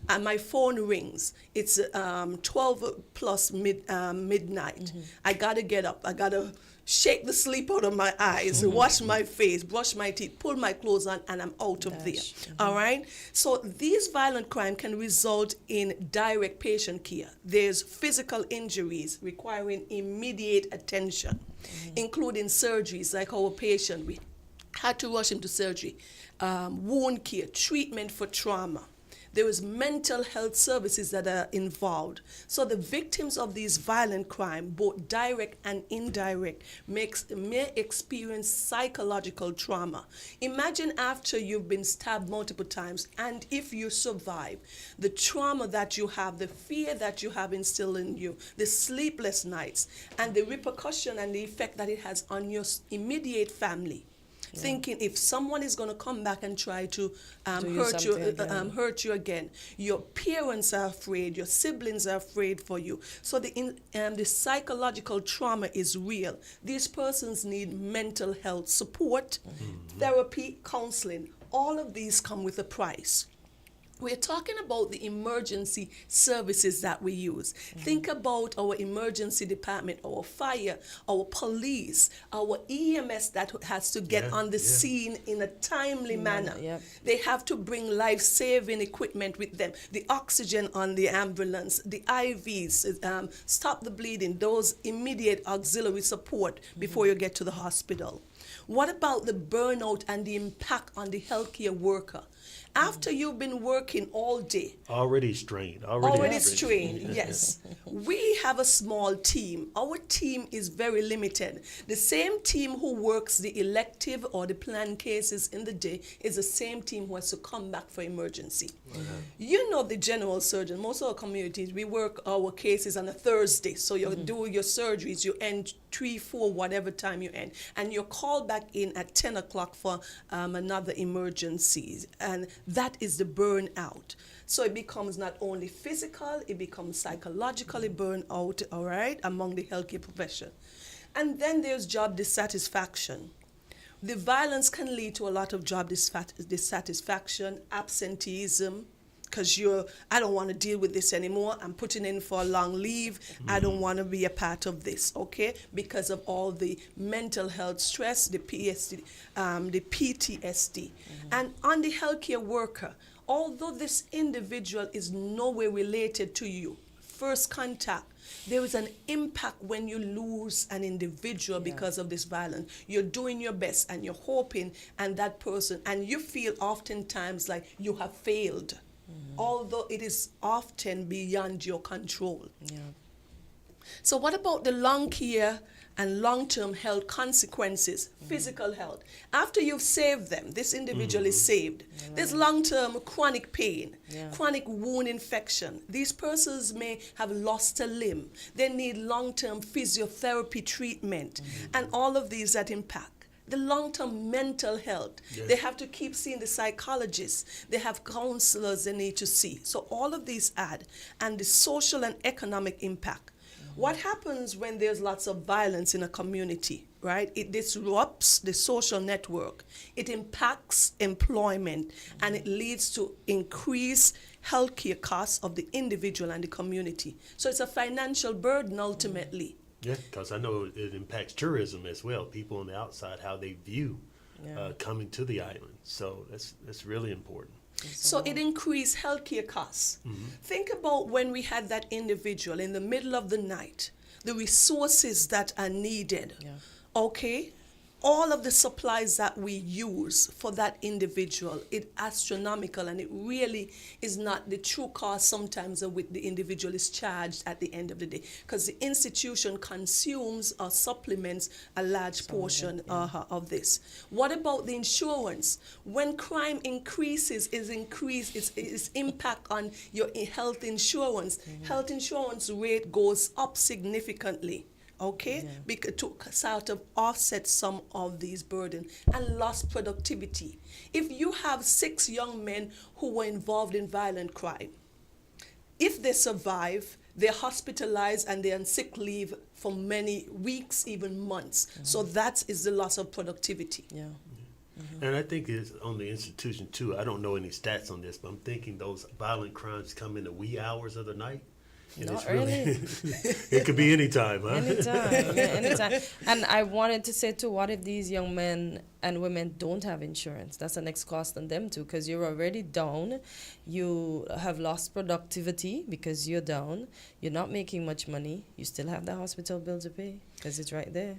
And my phone rings. It's 12 plus midnight. I got to get up. I got to shake the sleep out of my eyes, wash my face, brush my teeth, pull my clothes on, and I'm out of there. All right? So these violent crime can result in direct patient care. There's physical injuries requiring immediate attention, including surgeries like our patient. We had to rush him to surgery. Wound care, treatment for trauma. There is mental health services that are involved. So the victims of these violent crime, both direct and indirect, may experience psychological trauma. Imagine after you've been stabbed multiple times, and if you survive, the trauma that you have, the fear that you have instilled in you, the sleepless nights, and the repercussion and the effect that it has on your immediate family. Thinking if someone is going to come back and try to hurt you again, your parents are afraid, your siblings are afraid for you. So the psychological trauma is real. These persons need mental health support, therapy, counseling. All of these come with a price. We're talking about the emergency services that we use. Think about our emergency department, our fire, our police, our EMS that has to get on the scene in a timely manner. They have to bring life-saving equipment with them. The oxygen on the ambulance, the IVs, stop the bleeding, those immediate auxiliary support before you get to the hospital. What about the burnout and the impact on the healthcare worker? After you've been working all day. Already strained. Strained, yes. We have a small team. Our team is very limited. The same team who works the elective or the planned cases in the day is the same team who has to come back for emergency. You know, the general surgeon, most of our communities, we work our cases on a Thursday. So you do your surgeries, you end 3, 4, whatever time you end. And you're called back in at 10 o'clock for another emergency. And that is the burnout. So it becomes not only physical, it becomes psychologically burned out, all right, among the healthcare profession. And then there's job dissatisfaction. The violence can lead to a lot of job dissatisfaction, absenteeism, because I don't want to deal with this anymore. I'm putting in for a long leave. I don't want to be a part of this, okay? Because of all the mental health stress, the PTSD. And on the healthcare worker, although this individual is nowhere related to you, first contact, there is an impact when you lose an individual because of this violence. You're doing your best and you're hoping, and that person, and you feel oftentimes like you have failed, although it is often beyond your control. So what about the long care and long-term health consequences, physical health? After you've saved them, this individual is saved. There's long-term chronic pain, chronic wound infection. These persons may have lost a limb. They need long-term physiotherapy treatment, and all of these that impact the long-term mental health. They have to keep seeing the psychologists. They have counselors they need to see. So all of these add, and the social and economic impact. What happens when there's lots of violence in a community, right? It disrupts the social network. It impacts employment, and it leads to increased healthcare costs of the individual and the community. So it's a financial burden ultimately. Yeah, because I know it impacts tourism as well. People on the outside, how they view coming to the island. So that's really important. So it increased healthcare costs. Think about when we had that individual in the middle of the night, the resources that are needed, okay? All of the supplies that we use for that individual, it's astronomical, and it really is not the true cost sometimes of which the individual is charged at the end of the day, because the institution consumes or supplements a large portion of this. What about the insurance? When crime increases, its impact on your health insurance. Health insurance rate goes up significantly. Okay, to sort of offset some of these burdens, and lost productivity. If you have 6 young men who were involved in violent crime, if they survive, they're hospitalized and they're on sick leave for many weeks, even months. So that is the loss of productivity. And I think it's on the institution too. I don't know any stats on this, but I'm thinking those violent crimes come in the wee hours of the night. And Not it's really, early. it could be any time, huh? Anytime. And I wanted to say too, what if these young men and women don't have insurance? That's the next cost on them too, because you're already down. You have lost productivity because you're down. You're not making much money. You still have the hospital bill to pay because it's right there.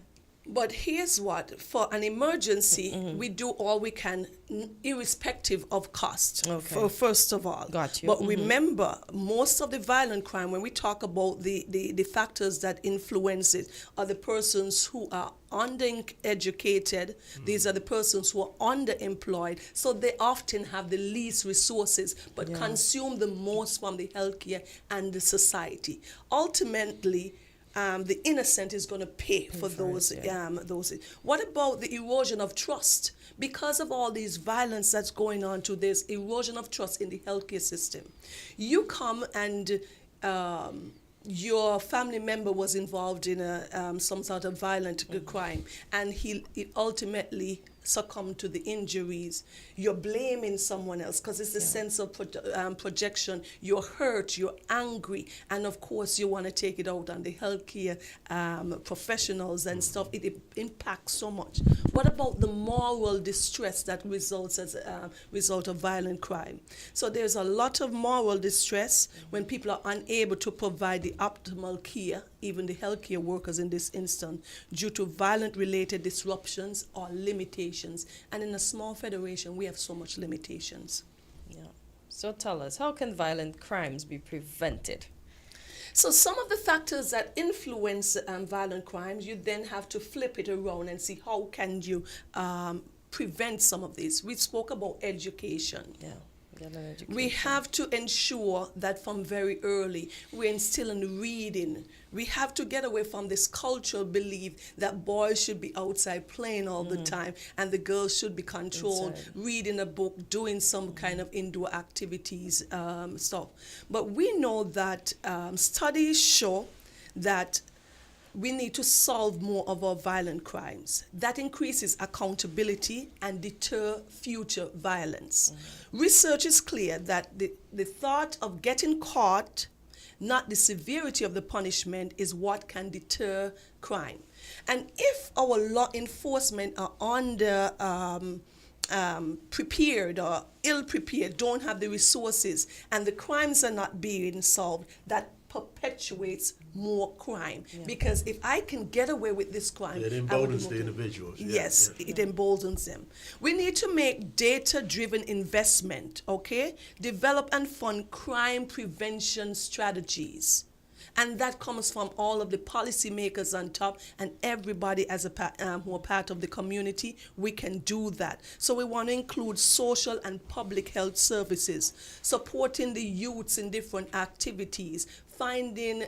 But here's what, for an emergency, we do all we can, irrespective of cost, first of all. Got you. But remember, most of the violent crime, when we talk about the factors that influence it, are the persons who are undereducated. These are the persons who are underemployed. So they often have the least resources, but consume the most from the healthcare and the society. Ultimately, the innocent is going to pay for those. What about the erosion of trust? Because of all these violence that's going on, there's erosion of trust in the healthcare system. You come and your family member was involved in some sort of violent crime, and he ultimately succumbed to the injuries. You're blaming someone else because it's a sense of projection. You're hurt, you're angry, and of course you want to take it out on the healthcare professionals and stuff. It impacts so much. What about the moral distress that results as a result of violent crime? So there's a lot of moral distress when people are unable to provide the optimal care, even the healthcare workers in this instance, due to violent related disruptions or limitations. And in a small federation, we have so much limitations. So tell us, how can violent crimes be prevented? So some of the factors that influence violent crimes, you then have to flip it around and see how can you prevent some of this. We spoke about education. Yeah. We have to ensure that from very early we instill in reading. We have to get away from this cultural belief that boys should be outside playing all the time and the girls should be controlled, reading a book, doing some kind of indoor activities stuff. But we know that studies show that we need to solve more of our violent crimes. That increases accountability and deter future violence. Research is clear that the thought of getting caught, not the severity of the punishment, is what can deter crime. And if our law enforcement are under prepared or ill prepared, don't have the resources, and the crimes are not being solved, that perpetuates more crime. Because if I can get away with this crime, it emboldens the individuals. Yes, it emboldens them. We need to make data-driven investment, okay? Develop and fund crime prevention strategies. And that comes from all of the policymakers on top and everybody as who are part of the community. We can do that. So we want to include social and public health services, supporting the youths in different activities, finding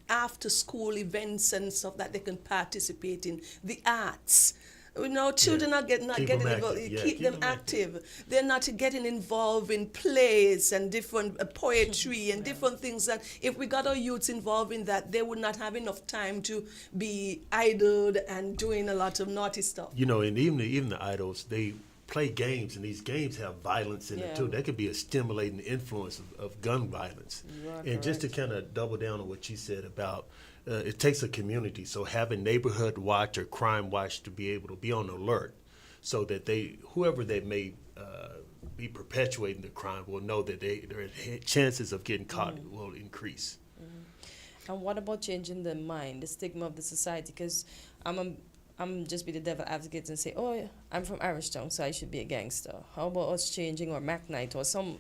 after-school events and stuff that they can participate in, the arts. You know, children are not getting involved. Keep them active. They're not getting involved in plays and different poetry and different things that if we got our youths involved in that, they would not have enough time to be idled and doing a lot of naughty stuff. You know, and even the idols, they play games, and these games have violence in it too. That could be a stimulating influence of gun violence. And just to kind of double down on what you said about it takes a community, so having neighborhood watch or crime watch to be able to be on alert so that whoever they may be perpetuating the crime will know that their chances of getting caught will increase. And what about changing the mind, the stigma of the society? Because I'm just be the devil advocate and say, oh, yeah, I'm from Irishtown, so I should be a gangster. How about us changing, or McKnight, or some,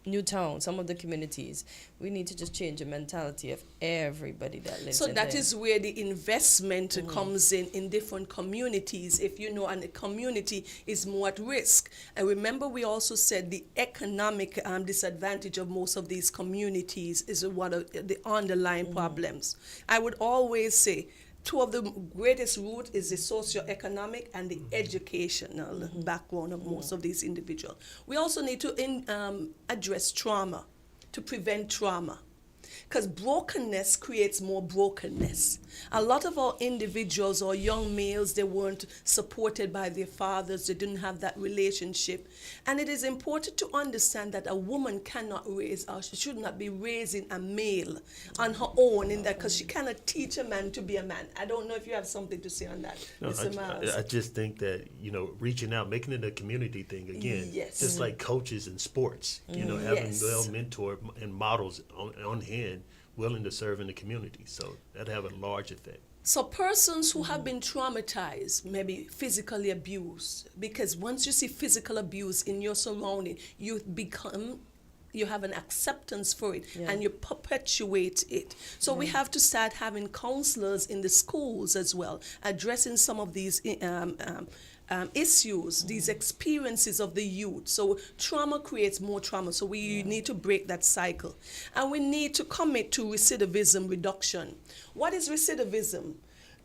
Newtown, some of the communities? We need to just change the mentality of everybody that lives in there. So that is where the investment comes in different communities, if you know, and the community is more at risk. And remember, we also said the economic disadvantage of most of these communities is one of the underlying problems. I would always say, two of the greatest root is the socioeconomic and the educational background of most of these individuals. We also need to address trauma, to prevent trauma. Because brokenness creates more brokenness. A lot of our individuals or young males, they weren't supported by their fathers. They didn't have that relationship. And it is important to understand that a woman cannot raise, or she should not be raising a male on her own, in that, because she cannot teach a man to be a man. I don't know if you have something to say on that, Mr. Miles. I just think that, reaching out, making it a community thing again, just like coaches in sports, having well mentored and models on hand, willing to serve in the community. So that'd have a large effect. So persons who have been traumatized, maybe physically abused, because once you see physical abuse in your surrounding, you have an acceptance for it, and you perpetuate it. So we have to start having counselors in the schools as well, addressing some of these issues, these experiences of the youth. So trauma creates more trauma. So we need to break that cycle. And we need to commit to recidivism reduction. What is recidivism?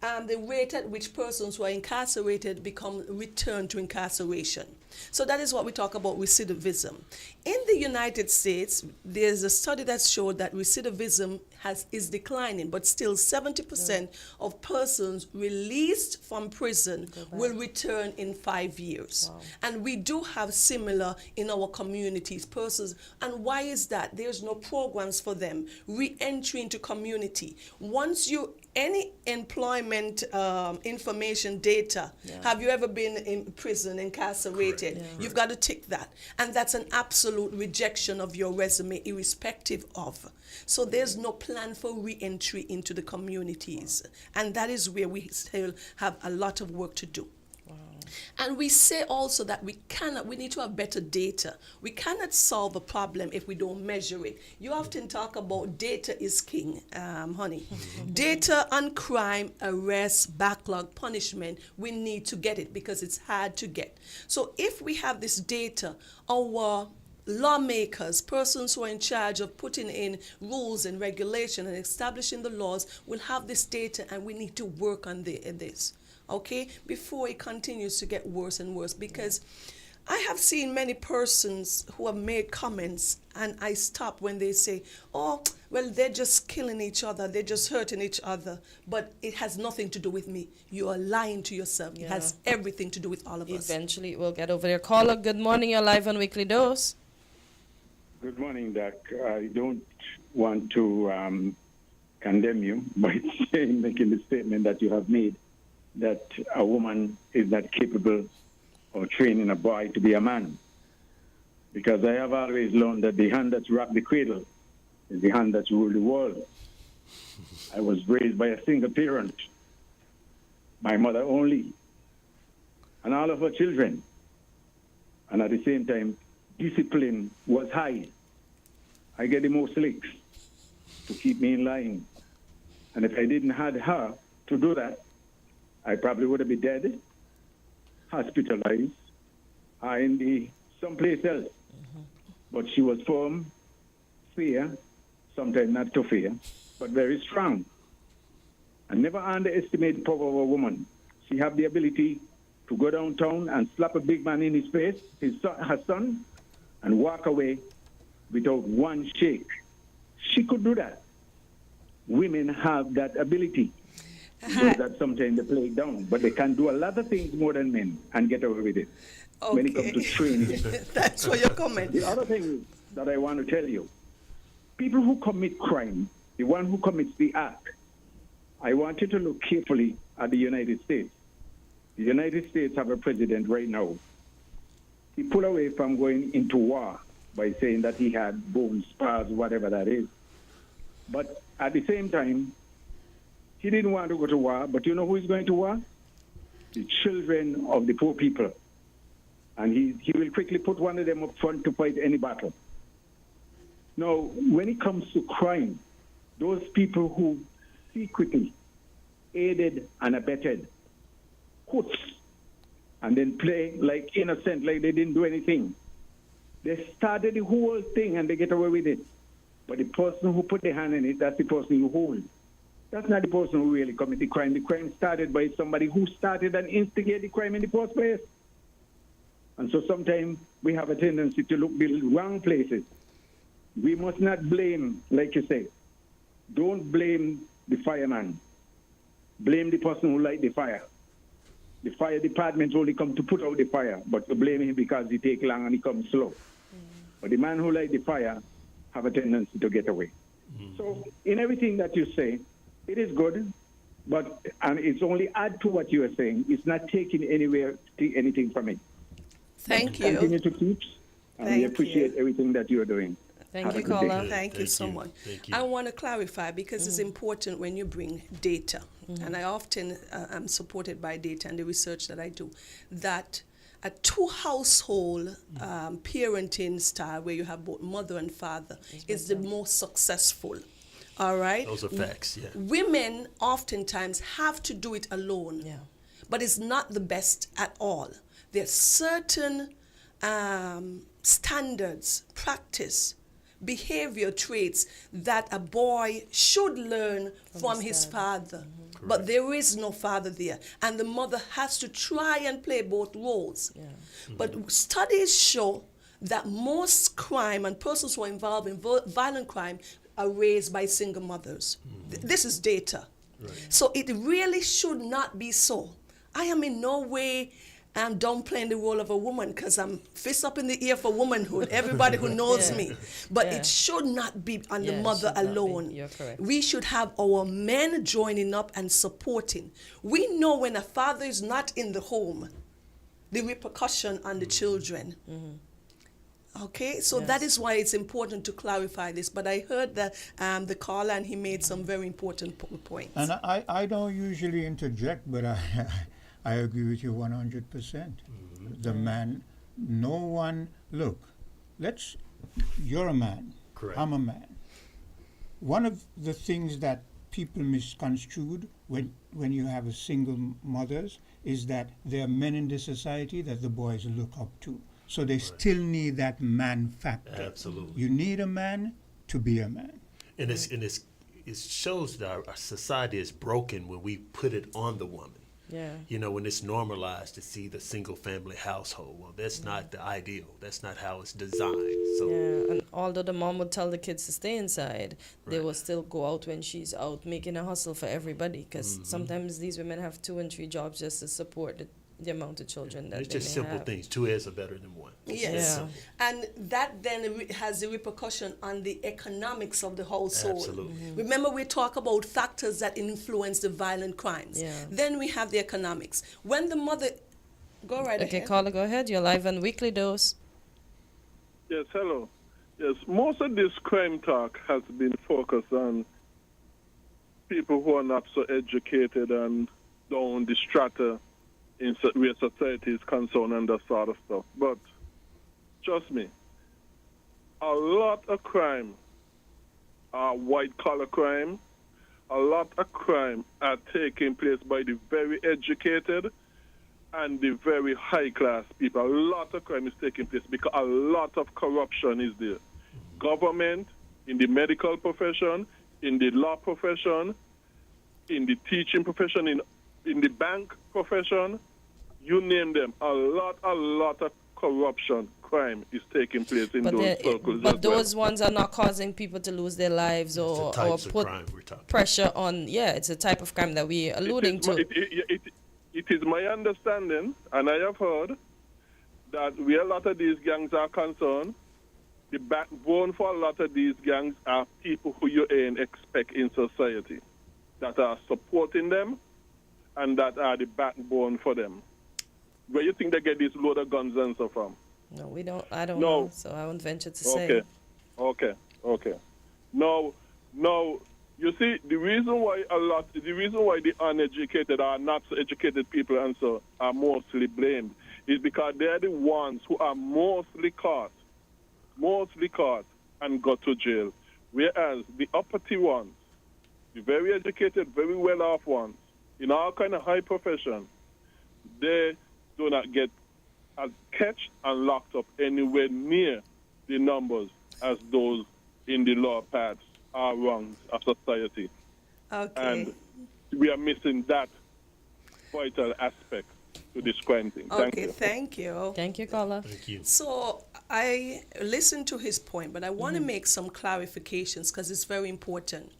The rate at which persons who are incarcerated return to incarceration. So that is what we talk about recidivism. In the United States, there's a study that showed that recidivism is declining, but still 70% of persons released from prison will return in 5 years. Wow. And we do have similar in our communities, persons. And why is that? There's no programs for them. Re-entry into community. Once any employment information data, have you ever been in prison, incarcerated? You've got to tick that. And that's an absolute rejection of your resume, irrespective of. So there's no plan for re-entry into the communities. And that is where we still have a lot of work to do. And we say also that we need to have better data. We cannot solve a problem if we don't measure it. You often talk about data is king, honey. Data on crime, arrest, backlog, punishment, we need to get it because it's hard to get. So if we have this data, our lawmakers, persons who are in charge of putting in rules and regulation and establishing the laws will have this data, and we need to work on this, okay, before it continues to get worse and worse. Because I have seen many persons who have made comments, and I stop when they say, oh, well, they're just killing each other, they're just hurting each other, but it has nothing to do with me. You are lying to yourself. It has everything to do with all of us. Eventually, we'll get over there. Caller, good morning. You're live on Weekly Dose. Good morning, Doc. I don't want to condemn you by making the statement that you have made, that a woman is not capable of training a boy to be a man. Because I have always learned that the hand that rocked the cradle is the hand that ruled the world. I was raised by a single parent, my mother only, and all of her children. And at the same time, discipline was high. I get the most licks to keep me in line. And if I didn't have her to do that, I probably would have been dead, hospitalized, or in someplace else. But she was firm, fair, sometimes not too fair, but very strong. And never underestimate the power of a woman. She have the ability to go downtown and slap a big man in his face, her son, and walk away without one shake. She could do that. Women have that ability. So that sometimes they play it down, but they can do a lot of things more than men and get away with it. Okay. When it comes to training. That's for your comment. The other thing that I want to tell you, people who commit crime, the one who commits the act, I want you to look carefully at the United States. The United States have a president right now. He pulled away from going into war by saying that he had bone spurs, whatever that is. But at the same time, he didn't want to go to war, but you know who is going to war? The children of the poor people. And he will quickly put one of them up front to fight any battle. Now, when it comes to crime, those people who secretly aided and abetted hoots and then play like innocent, like they didn't do anything. They started the whole thing and they get away with it. But the person who put their hand in it, that's the person you hold. That's not the person who really committed the crime. The crime started by somebody who started and instigated the crime in the first place. And so sometimes we have a tendency to look the wrong places. We must not blame, like you say. Don't blame the fireman. Blame the person who light the fire. The fire department only come to put out the fire, but to blame him because he take long and he comes slow. But the man who light the fire have a tendency to get away. So in everything that you say, it is good, and it's only add to what you are saying. It's not taking anything from it. Thank you. Continue to teach, and we appreciate everything that you are doing. Thank you, caller. Thank you so much. I want to clarify because it's important when you bring data, and I often am supported by data and the research that I do, that a two-household parenting style where you have both mother and father is the most successful. All right? Those are facts, yeah. Women oftentimes have to do it alone, but it's not the best at all. There's certain standards, practice, behavior traits that a boy should learn from his father. But there is no father there. And the mother has to try and play both roles. But studies show that most crime and persons who are involved in violent crime are raised by single mothers. This is data. So it really should not be so. I am in no way downplaying the role of a woman because I'm fist up in the ear for womanhood, everybody who knows me. But it should not be on the mother alone. You're correct. We should have our men joining up and supporting. We know when a father is not in the home, the repercussion on the children. Okay, so that is why it's important to clarify this. But I heard the caller and he made some very important points. And I don't usually interject, but I agree with you 100%. The man, no one, look, you're a man. Correct. I'm a man. One of the things that people misconstrued when you have a single mothers is that there are men in the society that the boys look up to. So they still need that man factor. Absolutely. You need a man to be a man. And it shows that our society is broken when we put it on the woman. Yeah. You know, when it's normalized to see the single family household. Well, that's not the ideal. That's not how it's designed. So Yeah, and although the mom would tell the kids to stay inside, they will still go out when she's out making a hustle for everybody. Because sometimes these women have 2 and 3 jobs just to support the amount of children that it's they just may simple have. things. 2 heads are better than 1. Yes. And that then has a repercussion on the economics of the household. Absolutely. Remember, we talk about factors that influence the violent crimes. Yeah. Then we have the economics. When the mother... Go right Okay, ahead. caller, go ahead. You're live on Weekly Dose. Yes, hello. Yes, most of this crime talk has been focused on people who are not so educated and down the strata in where society is concerned and that sort of stuff. But trust me, a lot of crime are white-collar crime. A lot of crime are taking place by the very educated and the very high-class people. A lot of crime is taking place because a lot of corruption is there. Government, in the medical profession, in the law profession, in the teaching profession, in the bank profession, you name them. A lot of corruption, crime is taking place in those circles. But those ones are not causing people to lose their lives or put pressure on. Yeah, it's a type of crime that we're alluding to. It is my understanding, and I have heard, that where a lot of these gangs are concerned, the backbone for a lot of these gangs are people who you ain't expect in society, that are supporting them, and that are the backbone for them. Where you think they get this load of guns and stuff from? No, we don't. I don't know, so I won't venture to say. Okay. No, you see, the reason why the uneducated are not so educated people and so are mostly blamed is because they're the ones who are mostly caught and go to jail. Whereas the uppity ones, the very educated, very well-off ones, in all kind of high profession, they do not get catched and locked up anywhere near the numbers as those in the lower parts or rungs of society. Okay. And we are missing that vital aspect to this crime thing. Thank you. Thank you. Thank you, caller. Thank you. So I listened to his point, but I want to make some clarifications because it's very important.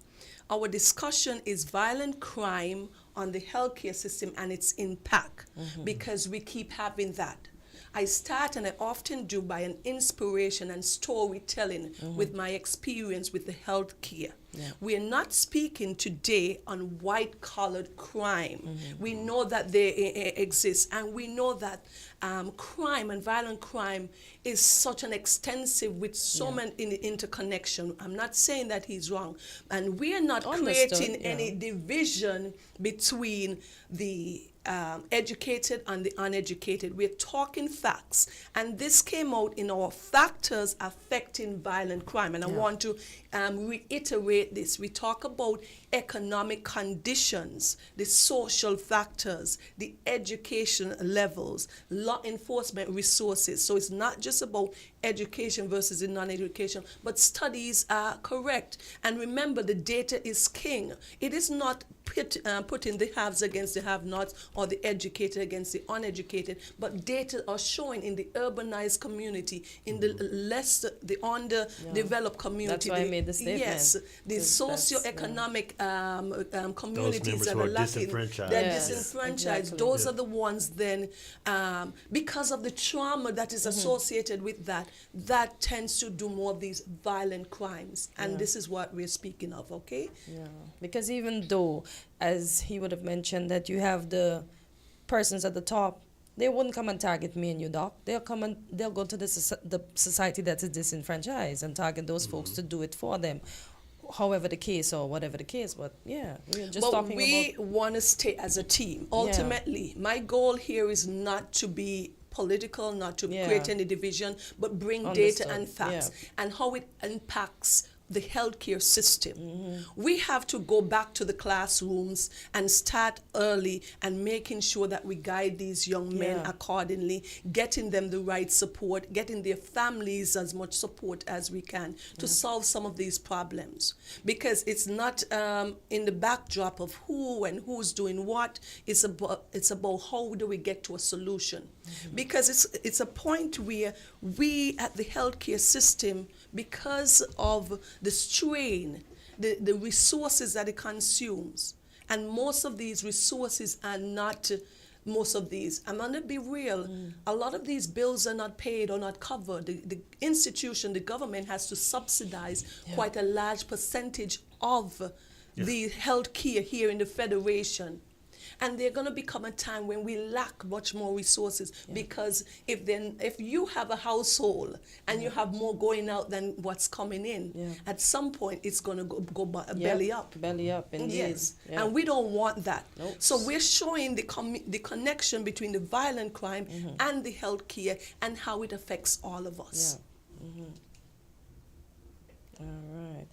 Our discussion is violent crime on the healthcare system and its impact, because we keep having that. I start, and I often do, by an inspiration and storytelling with my experience with the healthcare. Yeah. We are not speaking today on white-collared crime. We know that they exist, and we know that crime and violent crime is such an extensive with so many interconnection. I'm not saying that he's wrong, and we are not creating any division between the educated and the uneducated. We're talking facts, and this came out in our factors affecting violent crime, and I want to reiterate this. We talk about economic conditions, the social factors, the education levels, law enforcement resources. So it's not just about education versus the non-education, but studies are correct. And remember, the data is king. It is not putting the haves against the have-nots or the educated against the uneducated, but data are showing in the urbanized community, in the underdeveloped community. That's why I made the statement. Yes, the socioeconomic communities that are lacking, disenfranchised. they're disenfranchised. Exactly. Those are the ones then, because of the trauma that is associated with that tends to do more of these violent crimes. And this is what we're speaking of, okay? Yeah, because even though, as he would have mentioned, that you have the persons at the top, they wouldn't come and target me and you, Doc. They'll go to the society that is disenfranchised and target those folks to do it for them. however the case or whatever the case. But yeah, we're just but talking we want to stay as a team. Ultimately, my goal here is not to be political, not to create any division, but bring data and facts and how it impacts the healthcare system. We have to go back to the classrooms and start early and making sure that we guide these young men accordingly, getting them the right support, getting their families as much support as we can to solve some of these problems. Because it's not in the backdrop of who and who's doing what. It's about how do we get to a solution. Because it's a point where we at the healthcare system, because of the strain, the resources that it consumes, and most of these resources are not, I'm going to be real, a lot of these bills are not paid or not covered. The institution, the government has to subsidize quite a large percentage of the health care here in the Federation. And there's going to become a time when we lack much more resources because if you have a household and you have more going out than what's coming in, at some point it's going to go belly up. Belly up, indeed. Yes, and we don't want that. Nope. So we're showing the connection between the violent crime and the health care and how it affects all of us. All right.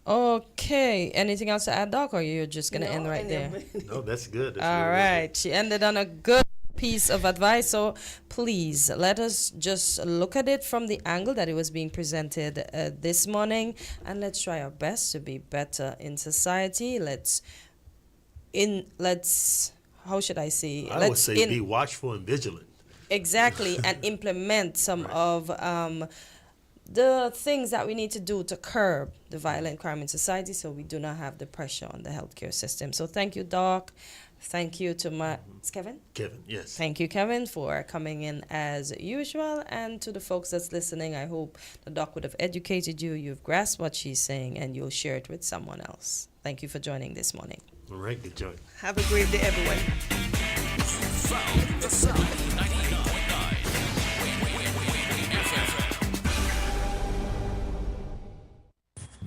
Okay. Anything else to add, Doc, or you're just going to end right there? No, that's good. That's all right. She ended on a good piece of advice. So please let us just look at it from the angle that it was being presented this morning, and let's try our best to be better in society. How should I say? I would say be watchful and vigilant. Exactly, and implement some of the things that we need to do to curb the violent crime in society so we do not have the pressure on the healthcare system. So thank you, Doc. Thank you to it's Kevin? Kevin, yes. Thank you, Kevin, for coming in as usual. And to the folks that's listening, I hope the Doc would have educated you, you've grasped what she's saying, and you'll share it with someone else. Thank you for joining this morning. All right, good job. Have a great day, everyone. The Sound, 98.9.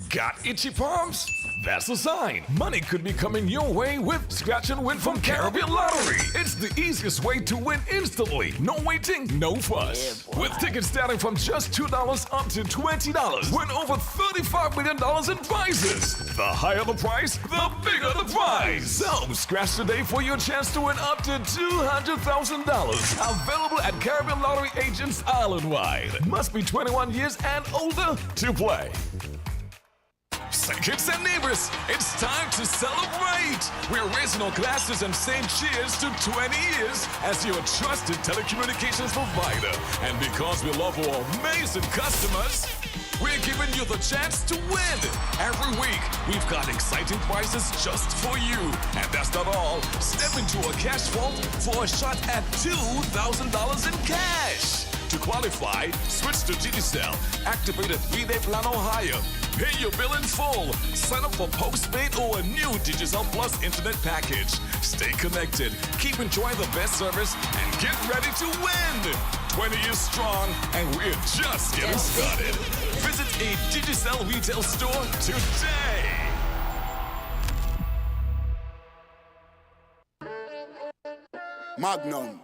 Got itchy palms? That's a sign. Money could be coming your way with Scratch and Win from Caribbean Lottery. It's the easiest way to win instantly. No waiting, no fuss. With tickets starting from just $2 up to $20. Win over $35 million in prizes. The higher the price, the bigger the prize. So scratch today for your chance to win up to $200,000. Available at Caribbean Lottery agents island-wide. Must be 21 years and older to play. Kids and neighbors, it's time to celebrate! We're raising our glasses and saying cheers to 20 years as your trusted telecommunications provider. And because we love our amazing customers, we're giving you the chance to win. Every week, we've got exciting prizes just for you. And that's not all. Step into a cash vault for a shot at $2,000 in cash. To qualify, switch to Digicel, activate a 3-day plan or higher. Pay your bill in full. Sign up for postpaid or a new Digicel Plus internet package. Stay connected, keep enjoying the best service, and get ready to win. 20 years strong, and we're just getting started. Visit a Digicel retail store today. Magnum,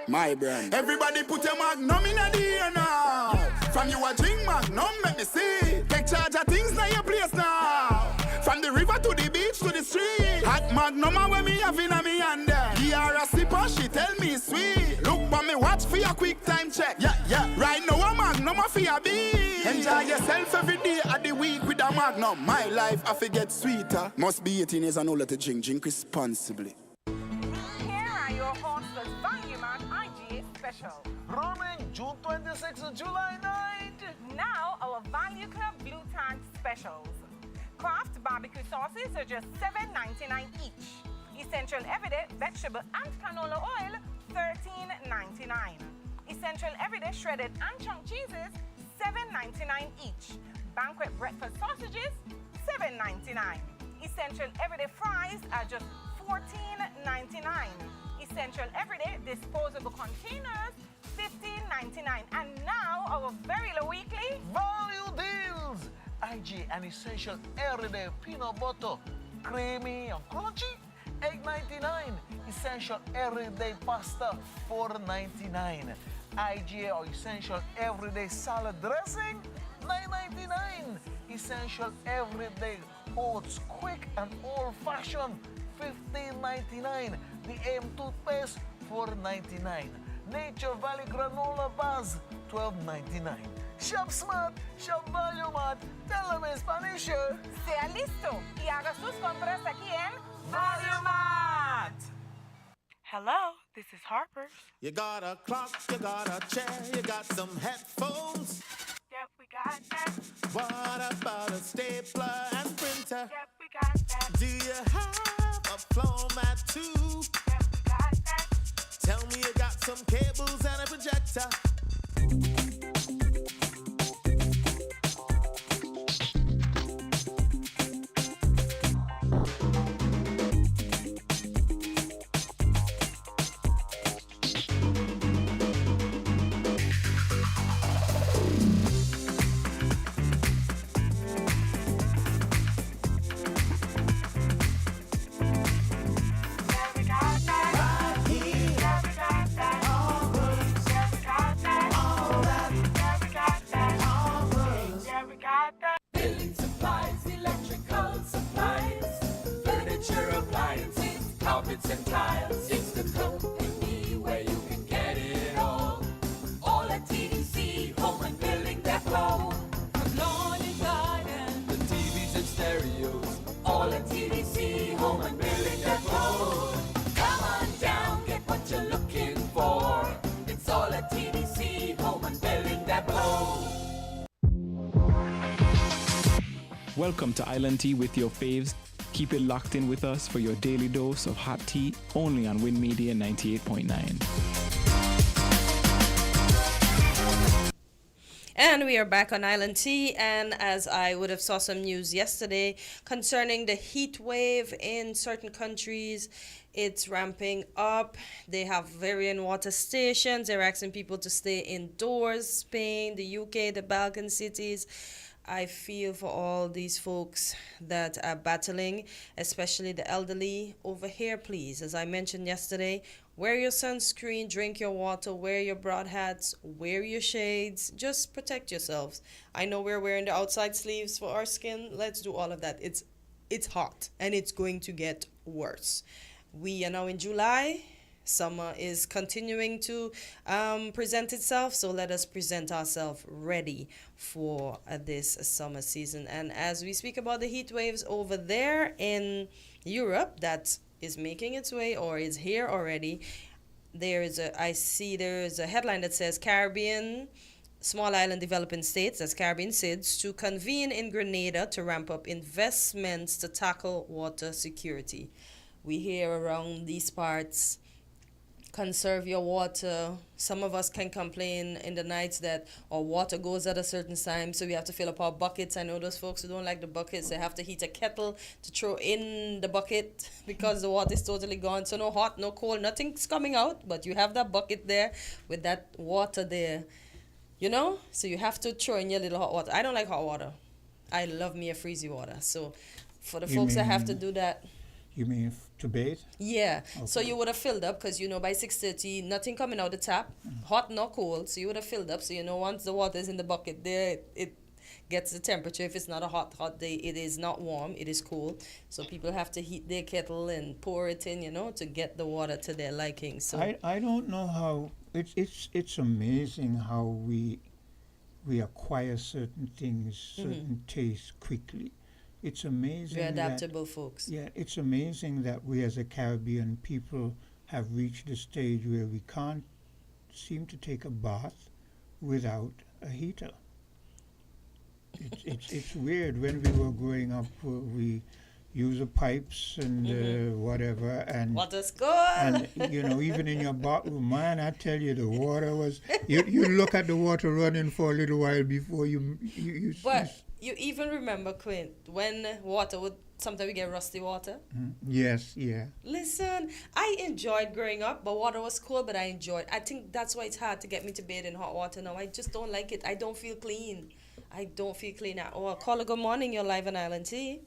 my brand. Everybody put your Magnum in the air now. From you a drink Magnum, make me see. Take charge of things now your place now. From the river to the beach to the street. Hot Magnum when me have in a me hand there. Give her a sipper, she tell me sweet. Look for me watch for your quick time check. Yeah. Right now a Magnum a for your beat. Enjoy yourself every day of the week with a Magnum. My life I forget sweeter. Must be 18 years and older to drink. Drink responsibly. Here are your hosts for Value Mart IGA Special. Running June 26th and July 9th. Now our Value Club Blue Tank Specials. Kraft barbecue sauces are just $7.99 each. Essential Everyday vegetable and canola oil, $13.99. Essential Everyday shredded and chunk cheeses, $7.99 each. Banquet breakfast sausages, $7.99. Essential Everyday fries are just $14.99. Essential Everyday disposable containers, $15.99. And now our very low weekly Value deals! IG and essential everyday peanut butter, creamy and crunchy, $8.99. Essential everyday pasta, $4.99. IGA or essential everyday salad dressing, $9.99. Essential everyday oats, quick and old-fashioned, $15.99. The AM toothpaste, $4.99. Nature Valley granola bars, $12.99. Shop smart, shop value mart. Tell them in Spanish. sea listo y haga sus compras aquí en Value Mart. Hello, this is Harper's. You got a clock, you got a chair, you got some headphones. Yep, we got that. What about a stapler and printer? Yep, we got that. Do you have a floor mat too? Yep, we got that. Tell me you got some cables and a projector. And tiles. It's the company where you can get it all. All at TDC, home and building depot. From lawn and garden, the TVs and stereos. All at TDC, home and building depot. Come on down, get what you're looking for. It's all at TDC, home and building depot. Welcome to Island Tea with your faves. Keep it locked in with us for your daily dose of hot tea only on Win Media 98.9. And we are back on Island Tea, and as I would have saw some news yesterday concerning the heat wave in certain countries, it's ramping up. They have varying water stations. They're asking people to stay indoors. Spain, the UK, the Balkan cities. I feel for all these folks that are battling, especially the elderly. Over here, please, as I mentioned yesterday, wear your sunscreen, drink your water, wear your broad hats, wear your shades. Just protect yourselves. I know we're wearing the outside sleeves for our skin. Let's do all of that. It's hot, and it's going to get worse. We are now in July. Summer is continuing to present itself, so let us present ourselves ready for this summer season. And as we speak about the heat waves over there in Europe, that is making its way or is here already, there is a headline that says Caribbean small island developing states, that's Caribbean SIDS, to convene in Grenada to ramp up investments to tackle water security. We hear around these parts, conserve your water. Some of us can complain in the nights that our water goes at a certain time, so we have to fill up our buckets. I know those folks who don't like the buckets, they have to heat a kettle to throw in the bucket because the water is totally gone. So no hot, no cold, nothing's coming out, but you have that bucket there with that water there, you know? So you have to throw in your little hot water. I don't like hot water. I love me a freezy water. So for the folks that have to do that. You mean to bathe? Yeah. Okay. So you would have filled up because, by 6:30, nothing coming out the tap, hot nor cold. So you would have filled up. So, once the water is in the bucket there, it gets the temperature. If it's not a hot day, it is not warm. It is cool. So people have to heat their kettle and pour it in, to get the water to their liking. So I don't know how, it's amazing how we acquire certain things, certain tastes quickly. It's amazing. We're adaptable folks. Yeah, it's amazing that we as a Caribbean people have reached a stage where we can't seem to take a bath without a heater. It's weird. When we were growing up, we use the pipes and whatever, and water's good. And even in your bathroom, man, I tell you, the water was. You look at the water running for a little while before you But you even remember, Quinn, when water would sometimes we get rusty water. Yes, yeah. Listen, I enjoyed growing up, but water was cold, but I enjoyed. I think that's why it's hard to get me to bathe in hot water now. I just don't like it. I don't feel clean. I don't feel clean at all. Caller, good morning. You're live on Island T.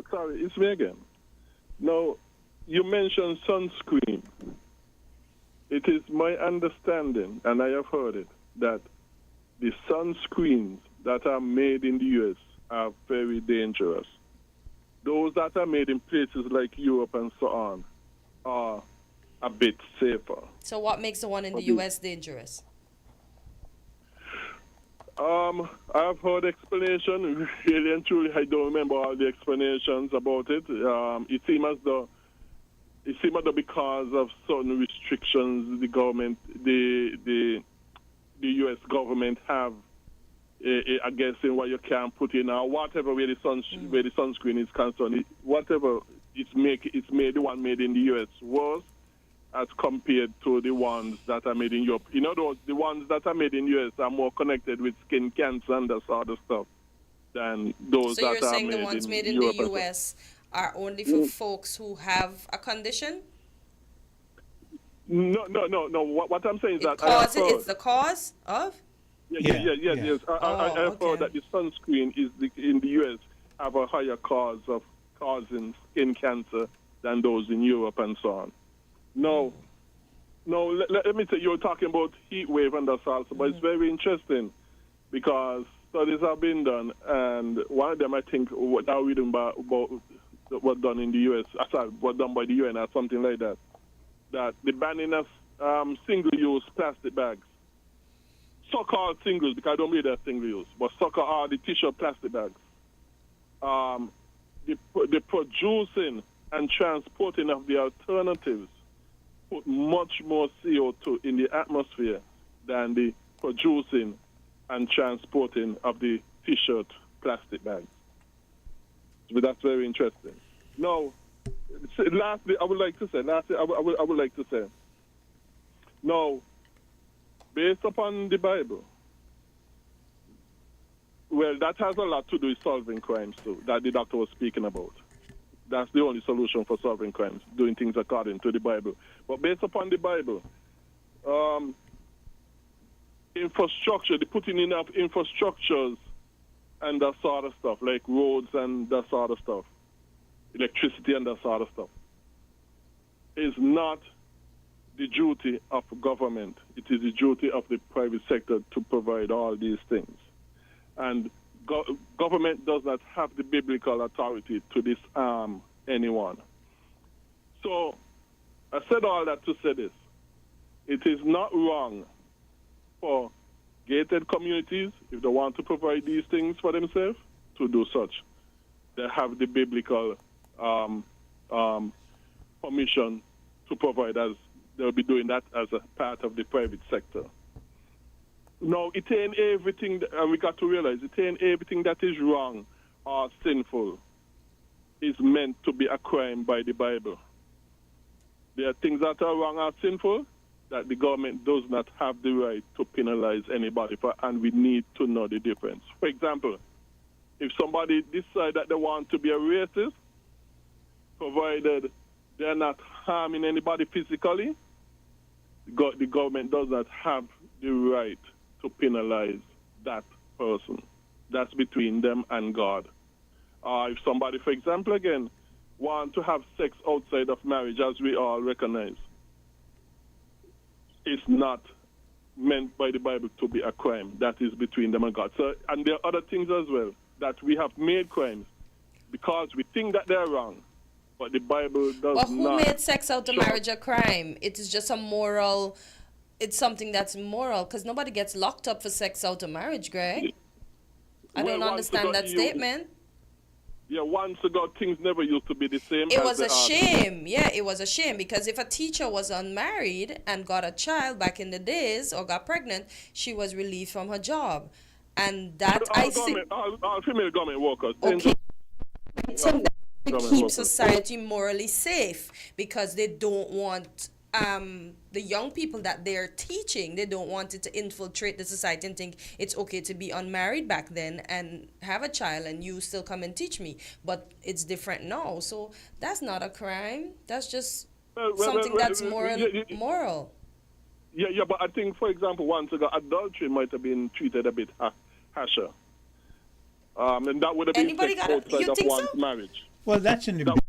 Sorry, it's me again. Now, you mentioned sunscreen. It is my understanding, and I have heard it, that the sunscreens that are made in the U.S. are very dangerous. Those that are made in places like Europe and so on are a bit safer. So what makes the one in the U.S. dangerous? I've heard explanation. Really and truly, I don't remember all the explanations about it. It seems as though because of certain restrictions the government, the U.S. government have against what you can put in or whatever where the sunscreen is concerned, whatever it's made the one made in the U.S. worse as compared to the ones that are made in Europe. In other words, the ones that are made in the U.S. are more connected with skin cancer and that sort of stuff than those So that you're are saying made the ones in made in Europe the U.S. are only for folks who have a condition? No. What I'm saying is that It's the cause of? Yes. I have heard that the sunscreen in the U.S. have a higher cause of causing skin cancer than those in Europe and so on. No, let me say, you're talking about heat wave and that's also, but it's very interesting because studies have been done, and one of them, I think, what I read about what done in the U.S., what done by the UN or something like that, that the banning of single-use plastic bags, so-called singles, because I don't believe they're single-use, but so-called the tissue plastic bags, the producing and transporting of the alternatives put much more CO2 in the atmosphere than the producing and transporting of the T-shirt plastic bags. But that's very interesting. Now, lastly, I would like to say, now, based upon the Bible, well, that has a lot to do with solving crimes too, that the doctor was speaking about. That's the only solution for solving crimes, doing things according to the Bible. But based upon the Bible, infrastructure, the putting in of infrastructures and that sort of stuff, like roads and that sort of stuff, electricity and that sort of stuff, is not the duty of government. It is the duty of the private sector to provide all these things. And government does not have the biblical authority to disarm anyone. So I said all that to say this. It is not wrong for gated communities, if they want to provide these things for themselves, to do such. They have the biblical permission to provide, as they'll be doing that as a part of the private sector. No, it ain't everything, and we got to realize, it ain't everything that is wrong or sinful is meant to be a crime by the Bible. There are things that are wrong or sinful that the government does not have the right to penalize anybody for, and we need to know the difference. For example, if somebody decides that they want to be a racist, provided they're not harming anybody physically, the government does not have the right to penalize that person. That's between them and God. If somebody, for example, again, want to have sex outside of marriage, as we all recognize, it's not meant by the Bible to be a crime. That is between them and God. So, and there are other things as well, that we have made crimes because we think that they're wrong, but the Bible does not. But who made sex out of marriage a crime? It is just a moral, it's something that's moral, because nobody gets locked up for sex out of marriage, Greg. I don't understand that statement. Yeah, once ago, things never used to be the same. It was a shame. Yeah, it was a shame, because if a teacher was unmarried and got a child back in the days or got pregnant, she was relieved from her job. And that I see. All female government workers. Okay. I think that to keep society morally safe, because they don't want the young people that they're teaching, they don't want it to infiltrate the society and think it's okay to be unmarried back then and have a child and you still come and teach me. But it's different now. So that's not a crime. That's just something that's moral. Yeah, but I think, for example, once ago, adultery might have been treated a bit harsher. And that would have been sex outside of one's marriage. Well, that's in the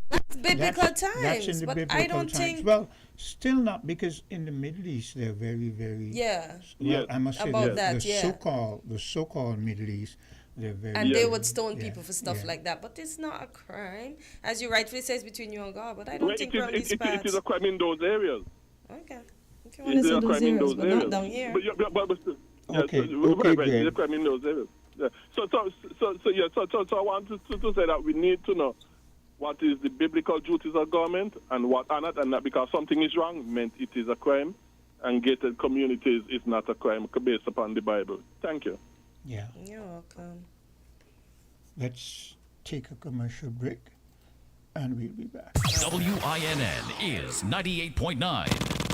biblical times. That's in the but biblical I don't times. think. Well, still not, because in the Middle East they're very, very. Yeah. Well, I must say about the that, so-called Middle East, they're very. And they would stone people for stuff like that, but it's not a crime, as you rightfully say, it's between you and God. But I don't think around these parts. It is a crime in those areas. Okay. If you want to say those areas, but not down here. But still, okay. Right. It's a crime in those areas. Yeah. So I want to say that we need to know what is the biblical duties of government and what are not, and that because something is wrong meant it is a crime, and gated communities is not a crime based upon the Bible. Thank you. Yeah. You're welcome. Let's take a commercial break, and we'll be back. WINN is 98.9.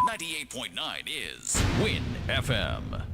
98.9 is Win FM.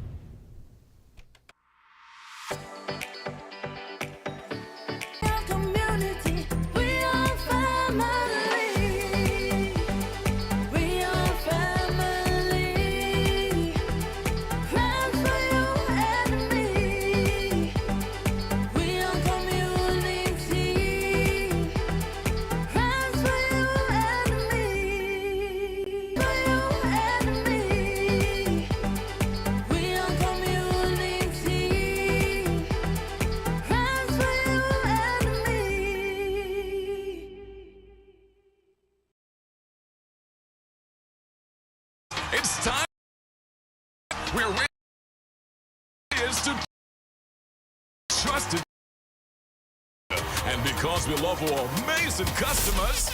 It's time. We're is to trusted. And because we love our amazing customers,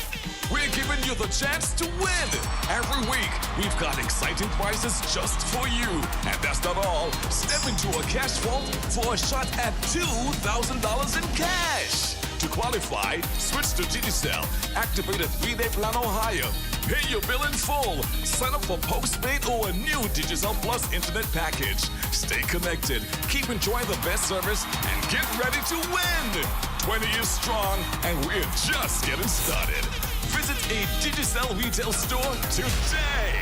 we're giving you the chance to win. Every week, we've got exciting prizes just for you. And that's not all. Step into a cash vault for a shot at $2,000 in cash. To qualify, switch to Digicel, activate a 3-day plan or higher, pay your bill in full, sign up for postpaid or a new Digicel Plus internet package. Stay connected, keep enjoying the best service, and get ready to win. 20 years strong, and we're just getting started. Visit a Digicel retail store today.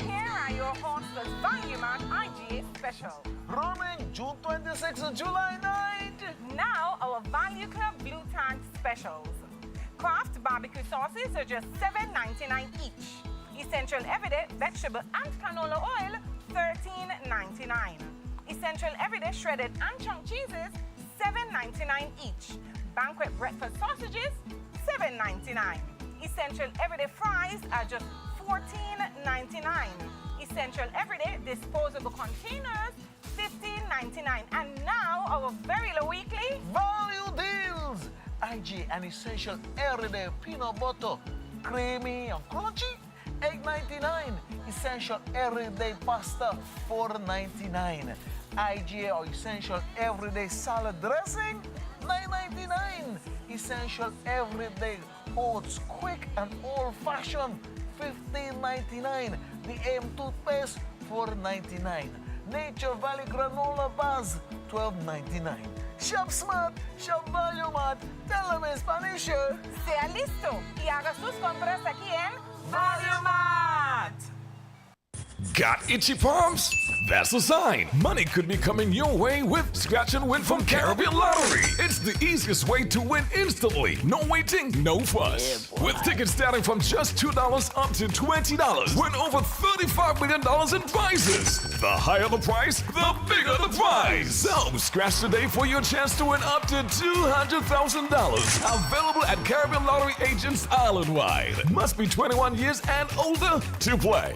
Here are your Hostess Value Mart IGA special. Running June 26th and July 9th. Now our Value Club Blue Tank specials. Kraft barbecue sauces are just $7.99 each. Essential Everyday vegetable and canola oil, $13.99. Essential Everyday shredded and chunk cheeses, $7.99 each. Banquet breakfast sausages, $7.99. Essential Everyday fries are just $14.99. Essential Everyday disposable containers, $15.99. And now our very low weekly Value deals. IG and Essential Everyday peanut butter, creamy and crunchy, $8.99. Essential Everyday pasta, $4.99. IGA or Essential Everyday salad dressing, $9.99. Essential Everyday oats quick and old-fashioned, $15.99. The AM toothpaste, $4.99. Nature Valley granola bars, $12.99. Shop smart, shop value mart. Tell them in Spanish. sea listo y haga sus compras aquí en Value Mart. Got itchy palms? That's a sign. Money could be coming your way with Scratch and Win from Caribbean Lottery. It's the easiest way to win instantly. No waiting, no fuss. With tickets starting from just $2 up to $20. Win over $35 million in prizes. The higher the price, the bigger the prize. So scratch today for your chance to win up to $200,000. Available at Caribbean Lottery agents island-wide. Must be 21 years and older to play.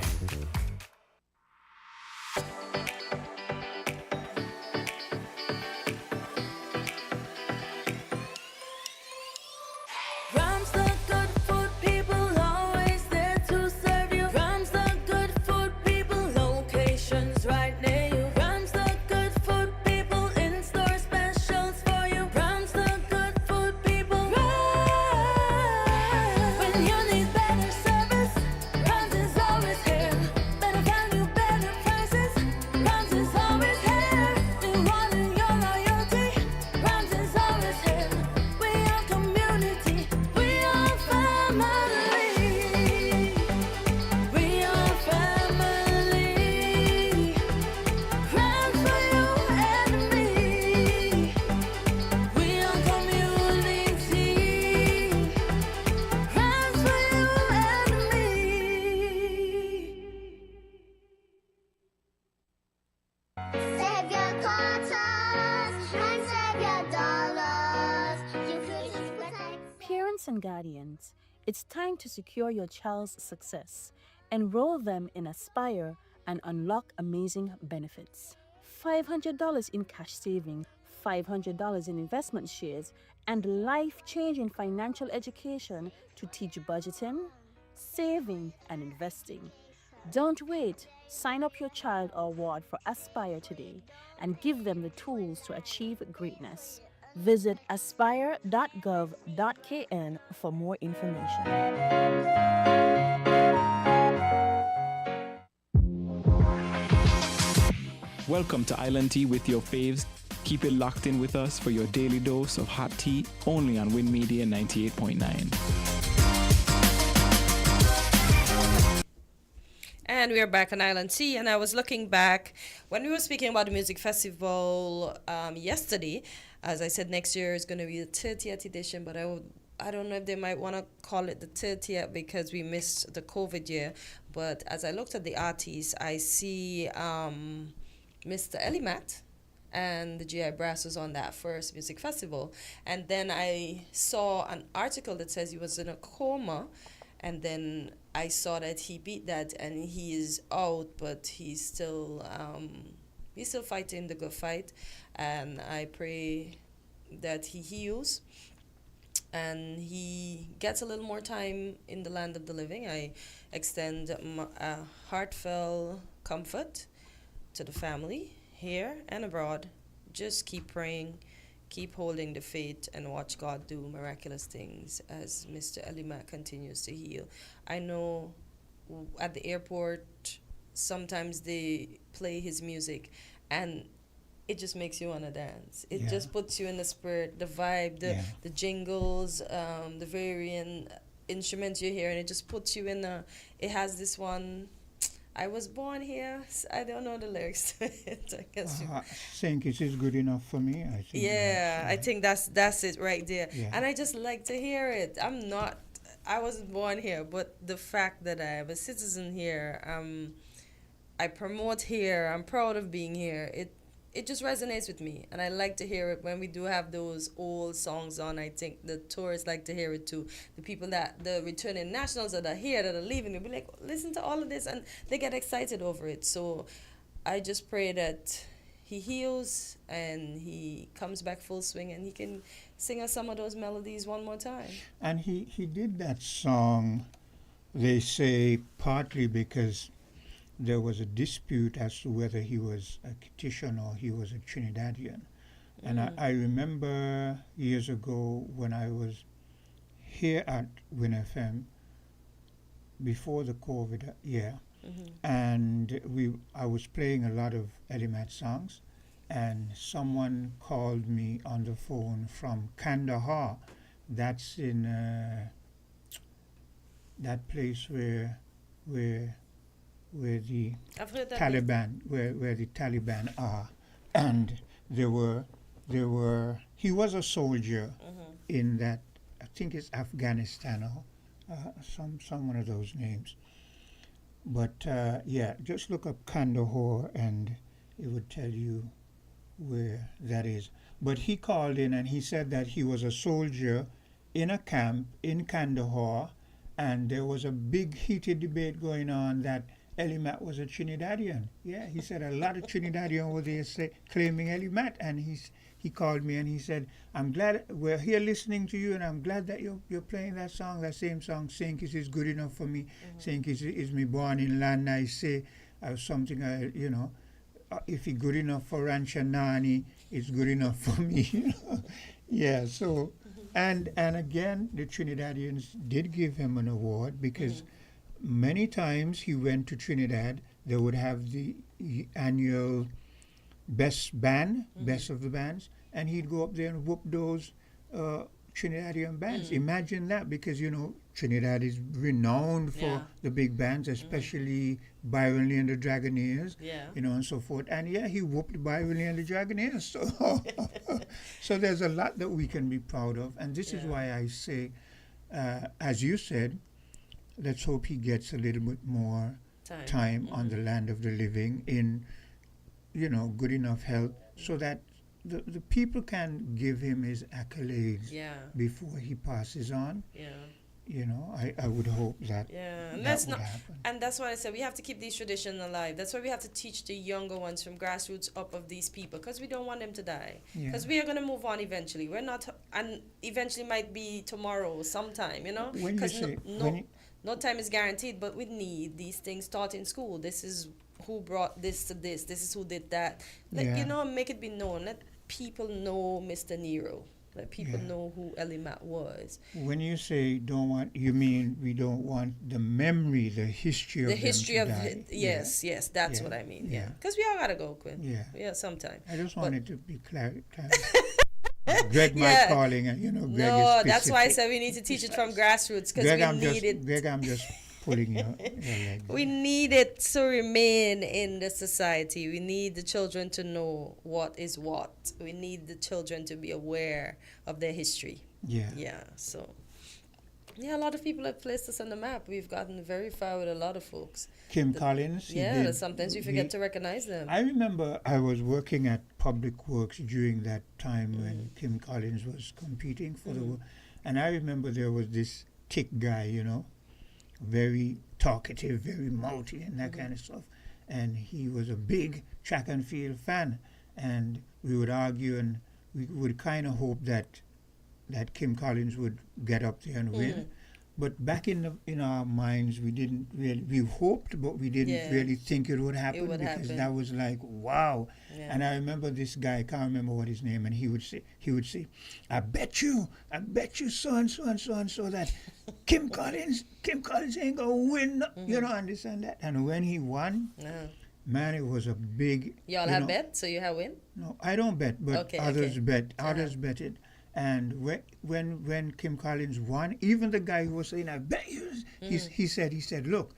Parents and guardians, it's time to secure your child's success. Enroll them in Aspire and unlock amazing benefits. $500 in cash savings, $500 in investment shares, and life-changing financial education to teach budgeting, saving, and investing. Don't wait. Sign up your child or ward for Aspire today and give them the tools to achieve greatness. Visit aspire.gov.kn for more information. Welcome to Island Tea with your faves. Keep it locked in with us for your daily dose of hot tea only on Win Media 98.9. And we are back on Island Tea, and I was looking back when we were speaking about the music festival yesterday. As I said, next year is going to be the 30th edition, but I don't know if they might want to call it the 30th because we missed the COVID year. But as I looked at the artists, I see Mr. Elimat and the GI Brass was on that first music festival. And then I saw an article that says he was in a coma, and then I saw that he beat that and he is out, but he's still fighting the good fight. And I pray that he heals and he gets a little more time in the land of the living. I extend heartfelt comfort to the family here and abroad. Just keep praying, keep holding the faith, and watch God do miraculous things as Mr. Elimat continues to heal. I know at the airport, sometimes they play his music, and it just makes you want to dance. It just puts you in the spirit, the vibe, the jingles, the varying instruments you hear, and it just puts you in it has this one, I was born here. I don't know the lyrics to it. I guess Think it is good enough for me. I think. Yeah, I think that's it right there. Yeah. And I just like to hear it. I wasn't born here, but the fact that I am a citizen here, I promote here, I'm proud of being here. It just resonates with me, and I like to hear it when we do have those old songs on. I think the tourists like to hear it too. The people the returning nationals that are here, that are leaving, they'll be like, listen to all of this, and they get excited over it. So I just pray that he heals and he comes back full swing and he can sing us some of those melodies one more time. And he did that song, they say, partly because there was a dispute as to whether he was a Kittian or he was a Trinidadian. And I remember years ago when I was here at WinFM before the COVID year, and I was playing a lot of Elimat songs, and someone called me on the phone from Kandahar. That's in that place where the Taliban, where the Taliban are, and he was a soldier in that, I think it's Afghanistan or some one of those names. But just look up Kandahar and it would tell you where that is. But he called in and he said that he was a soldier in a camp in Kandahar, and there was a big heated debate going on that Elimat was a Trinidadian. Yeah, he said a lot of Trinidadian were there claiming Elimat, and he called me and he said, I'm glad we're here listening to you, and I'm glad that you're playing that song, that same song, Saint Kitts is good enough for me. Saint Kitts is me born in land, I say something, if it's good enough for Rancha Nani, it's good enough for me. Yeah, so, and again, the Trinidadians did give him an award because many times he went to Trinidad, they would have the annual best of the bands, and he'd go up there and whoop those Trinidadian bands. Imagine that, because Trinidad is renowned for the big bands, especially Byron Lee and the Dragonaires, and so forth. And he whooped Byron Lee and the Dragonaires. So, so there's a lot that we can be proud of, and this is why I say, as you said, let's hope he gets a little bit more time on the land of the living in, good enough health, so that the people can give him his accolades Yeah. before he passes on. Yeah. You know, I would hope that Yeah, and that that's would not, happen. and that's why I said we have to keep these traditions alive. That's why we have to teach the younger ones from grassroots up of these people, because we don't want them to die. Yeah. Because we are gonna move on eventually. We're not, and eventually might be tomorrow, sometime. You know, When you because say- no, when you- no time is guaranteed. But we need these things taught in school. This is who brought this to this. This is who did that. Let Yeah. you know, make it be known. Let people know Mr. Nero. Let people Yeah. know who Ellie Matt was. When you say don't want, you mean we don't want the memory, the history of The them history to of die. it, yes, yes, that's Yeah. what I mean. Yeah, Yeah. because we all gotta go, Quinn. Yeah. Sometime. I just But- wanted to be clear. Greg might calling, and you know, Greg No, is that's why I specific. said we need to teach it from grassroots, because Greg, we I'm need just, it. Greg, I'm just pulling your leg. We need it to remain in the society. We need the children to know what is what. We need the children to be aware of their history. Yeah. Yeah. So, yeah, a lot of people have placed us on the map. We've gotten very far with a lot of folks. Kim Collins. he Yeah, did- sometimes we forget to recognize them. I remember I was working at Public Works during that time when Kim Collins was competing for the work. And I remember there was this thick guy, you know, very talkative, very mouthy and that kind of stuff. And he was a big track and field fan. And we would argue and we would kind of hope that Kim Collins would get up there and win. But back in our minds, we didn't really, we hoped, but we didn't Yeah. really think it would happen would because happen. that was like, wow. Yeah. And I remember this guy, I can't remember what his name, and he would say, I bet you so and so and so and so that Kim Collins ain't gonna win, you know, and this and that. And when he won, man, it was a big. Y'all you have know, bet, so you have win? No, I don't bet, but Okay, others okay. bet. Others betted. And when Kim Collins won, even the guy who was saying, I bet you, he said, look,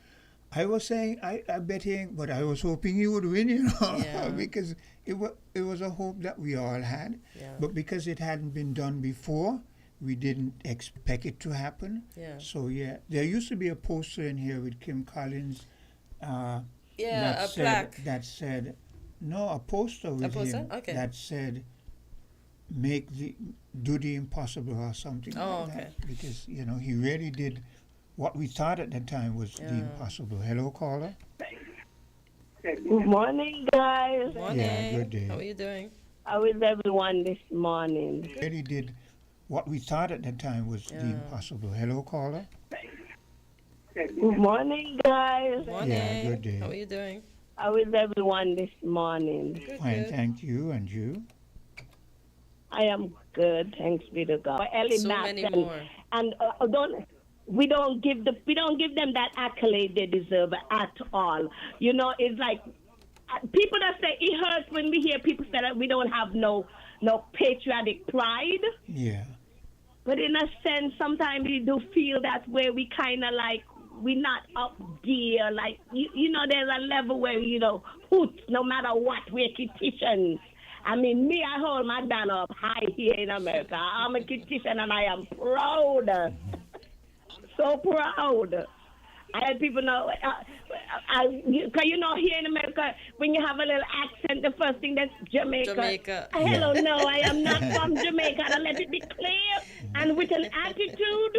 I was saying I betting, but I was hoping he would win, you know, Yeah. because it was a hope that we all had. Yeah. But because it hadn't been done before, we didn't expect it to happen. Yeah. So yeah, there used to be a poster in here with Kim Collins. Yeah, that a said, plaque. That said, no, a poster with poster? him Okay. that said, do the impossible or something Oh, like okay. that. Because, you know, he really did what we thought at the time was the impossible. Hello, caller. Good morning, guys. Morning. Yeah, good day. How are you doing? How is everyone this morning? Really did what we thought at the time was the impossible. Hello, caller. Good morning, guys. Morning. Yeah, good day. How are you doing? How is everyone this morning? Fine, thank you. And you? I am good, thanks be to God. Ellie So Mack many and, more. and we don't give them that accolade they deserve at all. You know, it's like people that say it hurts when we hear people say that we don't have no patriotic pride. Yeah. But in a sense, sometimes we do feel that way. We kind of like we're not up there. Like you know, there's a level where hoots, no matter what, we're Kittians. I mean, me, I hold my banner up high here in America. I'm a Kittitian and I am proud. So proud. I had people know, because here in America, when you have a little accent, the first thing that's Jamaica. Jamaica. Hello, no, I am not from Jamaica. I let it be clear and with an attitude.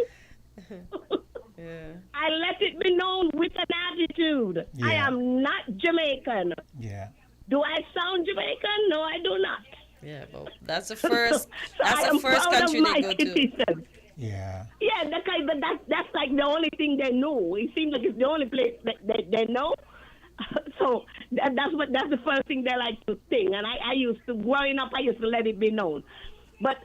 Yeah. I let it be known with an attitude. Yeah. I am not Jamaican. Yeah. Do I sound Jamaican? No, I do not. Yeah, but that's the first. So That's I the am first proud country of they my go to. citizens. Yeah. Yeah, that's like the only thing they know. It seems like it's the only place that they know. So that's the first thing they like to sing. And I used to, growing up, I used to let it be known. But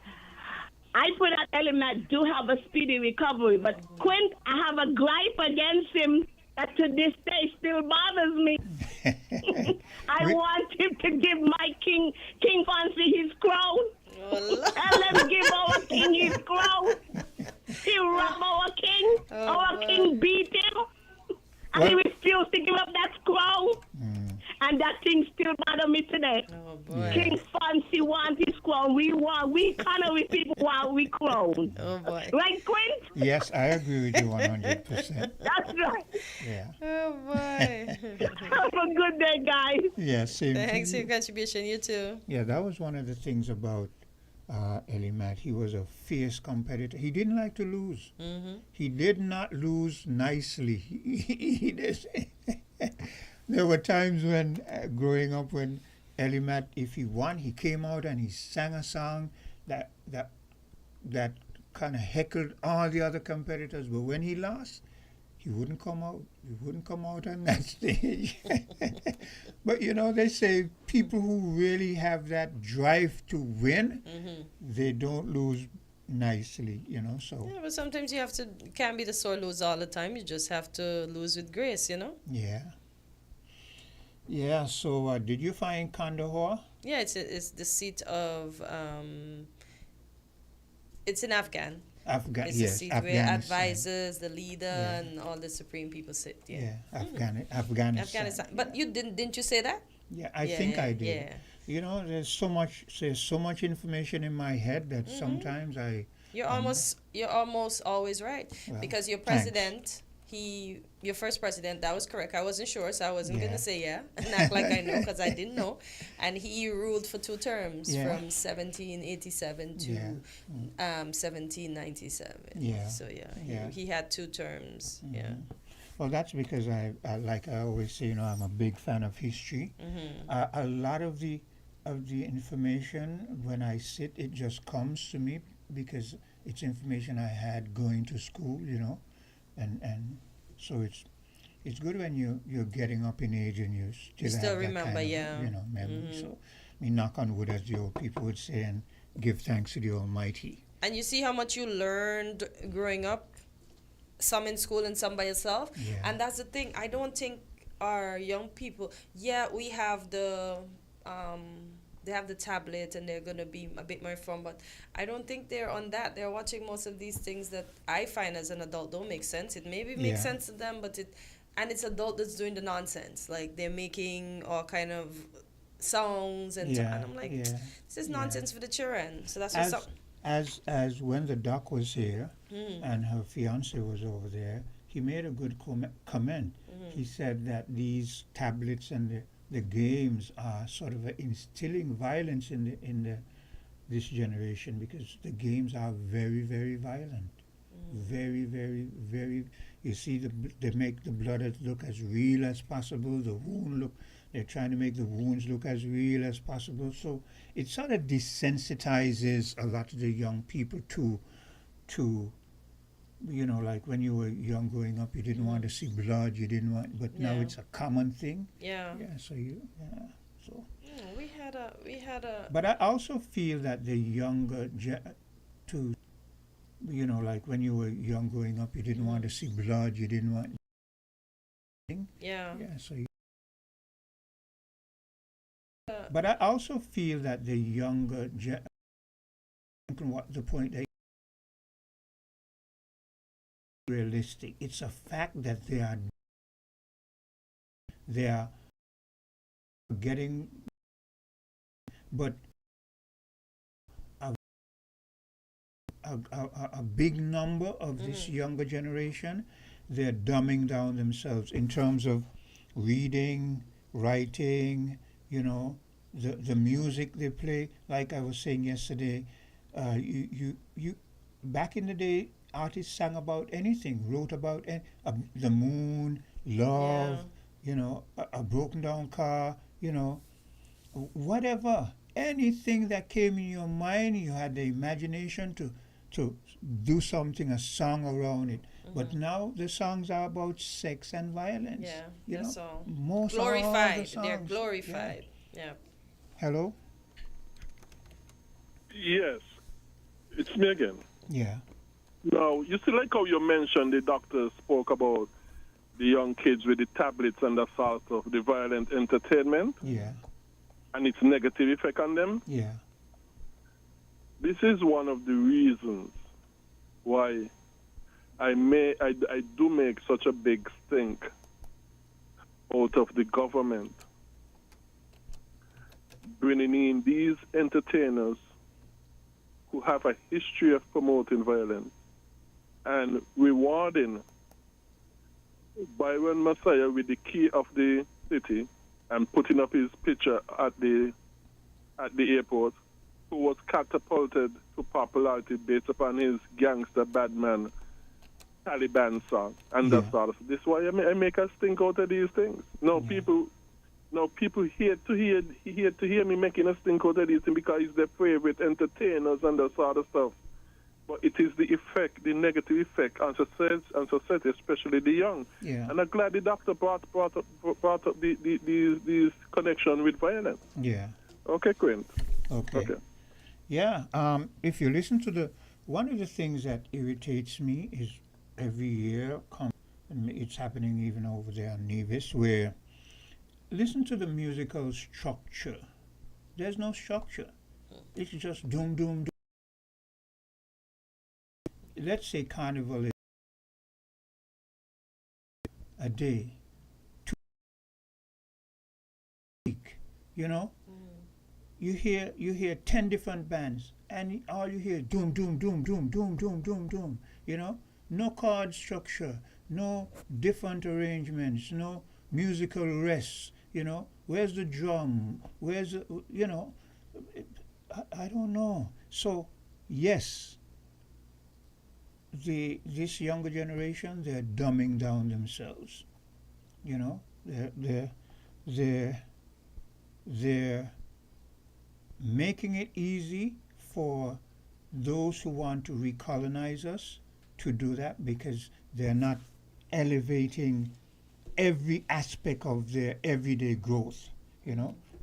I put that element do have a speedy recovery. But Quint, I have a gripe against him that to this day still bothers me. I want him to give my King Fancy his crown. Tell them give our king his crown. He robbed our king. Our king beat him. And he refused to give up that crown. And that thing still bothers me today. Oh, boy. King Fancy wants his crown. We Canary people want are we crowned. Oh boy. Right, Quint? Yes, I agree with you 100%. That's right. Yeah. Oh boy. Have a good day, guys. Yeah, same to Thanks for you. your contribution. You too. Yeah, that was one of the things about Ellie Matt. He was a fierce competitor. He didn't like to lose. He did not lose nicely. He just there were times when, growing up, when Ellie Matt, if he won, he came out and he sang a song that kind of heckled all the other competitors. But when he lost, he wouldn't come out. He wouldn't come out on that stage. But you know, they say people who really have that drive to win, they don't lose nicely. You know, so Yeah, but sometimes you can't be the sore loser all the time. You just have to lose with grace, you know? yeah. Yeah. So did you find Kandahar? Yeah, it's the seat of it's in Afghan. It's the Yes, seat where Afghanistan. advisors, the leader, Yeah. and all the supreme people sit. Yeah, Yeah. Afghanistan. Afghanistan. But you didn't you say that? Yeah, I think I did. Yeah. You know, there's so much information in my head that sometimes You're almost always right. Well, Because your thanks. president, your first president, that was correct. I wasn't sure, so I wasn't Yeah. gonna say yeah and act like I know because I didn't know. And he ruled for 2 terms Yeah. from 1787 to Yeah. 1797. Yeah. So yeah, Yeah. he had 2 terms. Yeah. Well, that's because I like I always say, you know, I'm a big fan of history. A lot of the information when I sit, it just comes to me because it's information I had going to school, you know, and so it's good when you're getting up in age and you still have that remember, kind of, yeah. you know, memory. So, I mean, knock on wood, as the old people would say, and give thanks to the Almighty. And you see how much you learned growing up, some in school and some by yourself. Yeah. And that's the thing. I don't think our young people, we have they have the tablet and they're gonna be a bit more fun, but I don't think they're on that. They're watching most of these things that I find as an adult don't make sense. It maybe makes Yeah. sense to them, but it's adult that's doing the nonsense. Like they're making all kind of songs and Yeah, and I'm like, yeah, this is nonsense for the children. So that's what's up. As when the doc was here and her fiance was over there, he made a good comment. He said that these tablets and the games are sort of instilling violence in this generation because the games are very, very violent. Very, very, very. You see, they make the blood look as real as possible. The wound look. They're trying to make the wounds look as real as possible. So it sort of desensitizes a lot of the young people to, you know, like when you were young growing up, you didn't want to see blood. You didn't want, but now Yeah. it's a common thing. Yeah. Yeah. So so. We had a. But I also feel that the younger, you know, like when you were young growing up, you didn't want to see blood. You didn't want. Yeah. Yeah. So. But I also feel that the younger, what the point that realistic. It's a fact that they are getting, but a big number of this younger generation, they're dumbing down themselves in terms of reading, writing, you know, the music they play. Like I was saying yesterday, you back in the day, artists sang about anything, wrote about the moon, love, you know, a broken down car, you know, whatever, anything that came in your mind, you had the imagination to do something, a song around it. But now the songs are about sex and violence. Yeah, you that's know, all. most Glorified. Of the They're songs. glorified. Yeah. Hello? Yes, it's me again. Yeah. Now, you see, like how you mentioned, the doctor spoke about the young kids with the tablets and the sort of the violent entertainment. Yeah. And its negative effect on them. Yeah. This is one of the reasons why I do make such a big stink out of the government bringing in these entertainers who have a history of promoting violence and rewarding Byron Messiah with the key of the city and putting up his picture at the airport, who was catapulted to popularity based upon his gangster badman Taliban song and that sort of. This is why I make us think out of these things. No people here to hear me making us think out of these things because it's their favorite entertainers and that sort of stuff. But it is the effect, the negative effect on society, especially the young. Yeah. And I'm glad the doctor brought up these connection with violence. Yeah. Okay, Quint. Okay. Yeah. If you listen to one of the things that irritates me is every year, it's happening even over there in Nevis, where listen to the musical structure. There's no structure. It's just doom, doom, doom. Let's say carnival is a day, 2 week, You hear 10 different bands, and all you hear doom, doom, doom, doom, doom, doom, doom, doom. No chord structure, no different arrangements, no musical rests. Where's the drum? Where's I don't know. So yes, this younger generation, they're dumbing down themselves. They're making it easy for those who want to recolonize us to do that because they're not elevating every aspect of their everyday growth,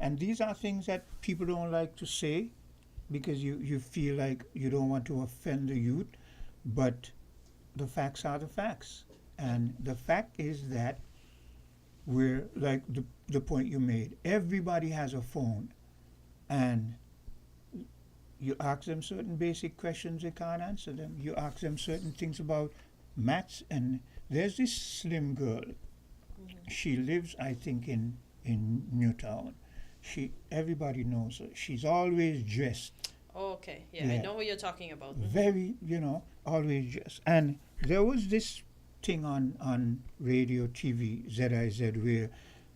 And these are things that people don't like to say because you feel like you don't want to offend the youth, but the facts are the facts. And the fact is that we're like the point you made. Everybody has a phone, and you ask them certain basic questions, they can't answer them. You ask them certain things about maths, and there's this slim girl. She lives, I think, in Newtown. Everybody knows her. She's always dressed. Oh, okay. Yeah, I know who you're talking about. Very, always dressed. And there was this thing on radio, TV, ZIZ, where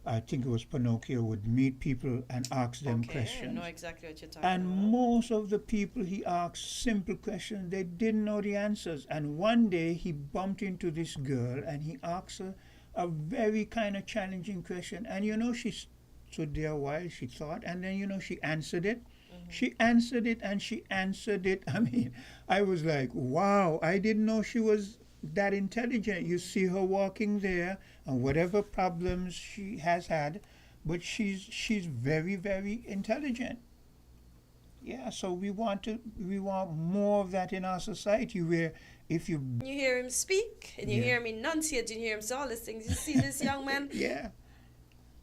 I think it was Pinocchio would meet people and ask them questions. I know exactly what you're talking about. And most of the people he asked simple questions, they didn't know the answers. And one day he bumped into this girl and he asked her a very kind of challenging question. And she stood there a while, she thought, and then she answered it. She answered it and she answered it. I mean, I was like, wow, I didn't know she was that intelligent. You see her walking there and whatever problems she has had, but she's very, very intelligent. Yeah, so we want more of that in our society where if you hear him speak and you hear him enunciate, you hear him say all these things. You see this young man? Yeah.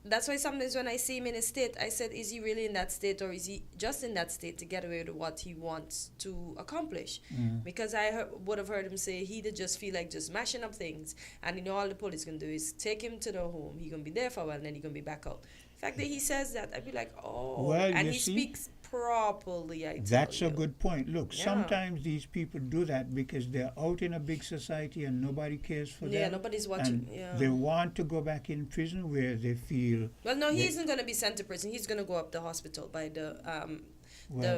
That's why sometimes when I see him in a state, I said, is he really in that state or is he just in that state to get away with what he wants to accomplish? Because I would have heard him say he'd just feel like just mashing up things. And all the police can do is take him to the home. He's going to be there for a while and then he's going to be back out. The fact that he says that, I'd be like, oh. Well, and he speaks properly, That's a good point. Look, sometimes these people do that because they're out in a big society and nobody cares for them. Yeah, nobody's watching. And they want to go back in prison where they feel... Well, no, he isn't going to be sent to prison. He's going to go up the hospital by the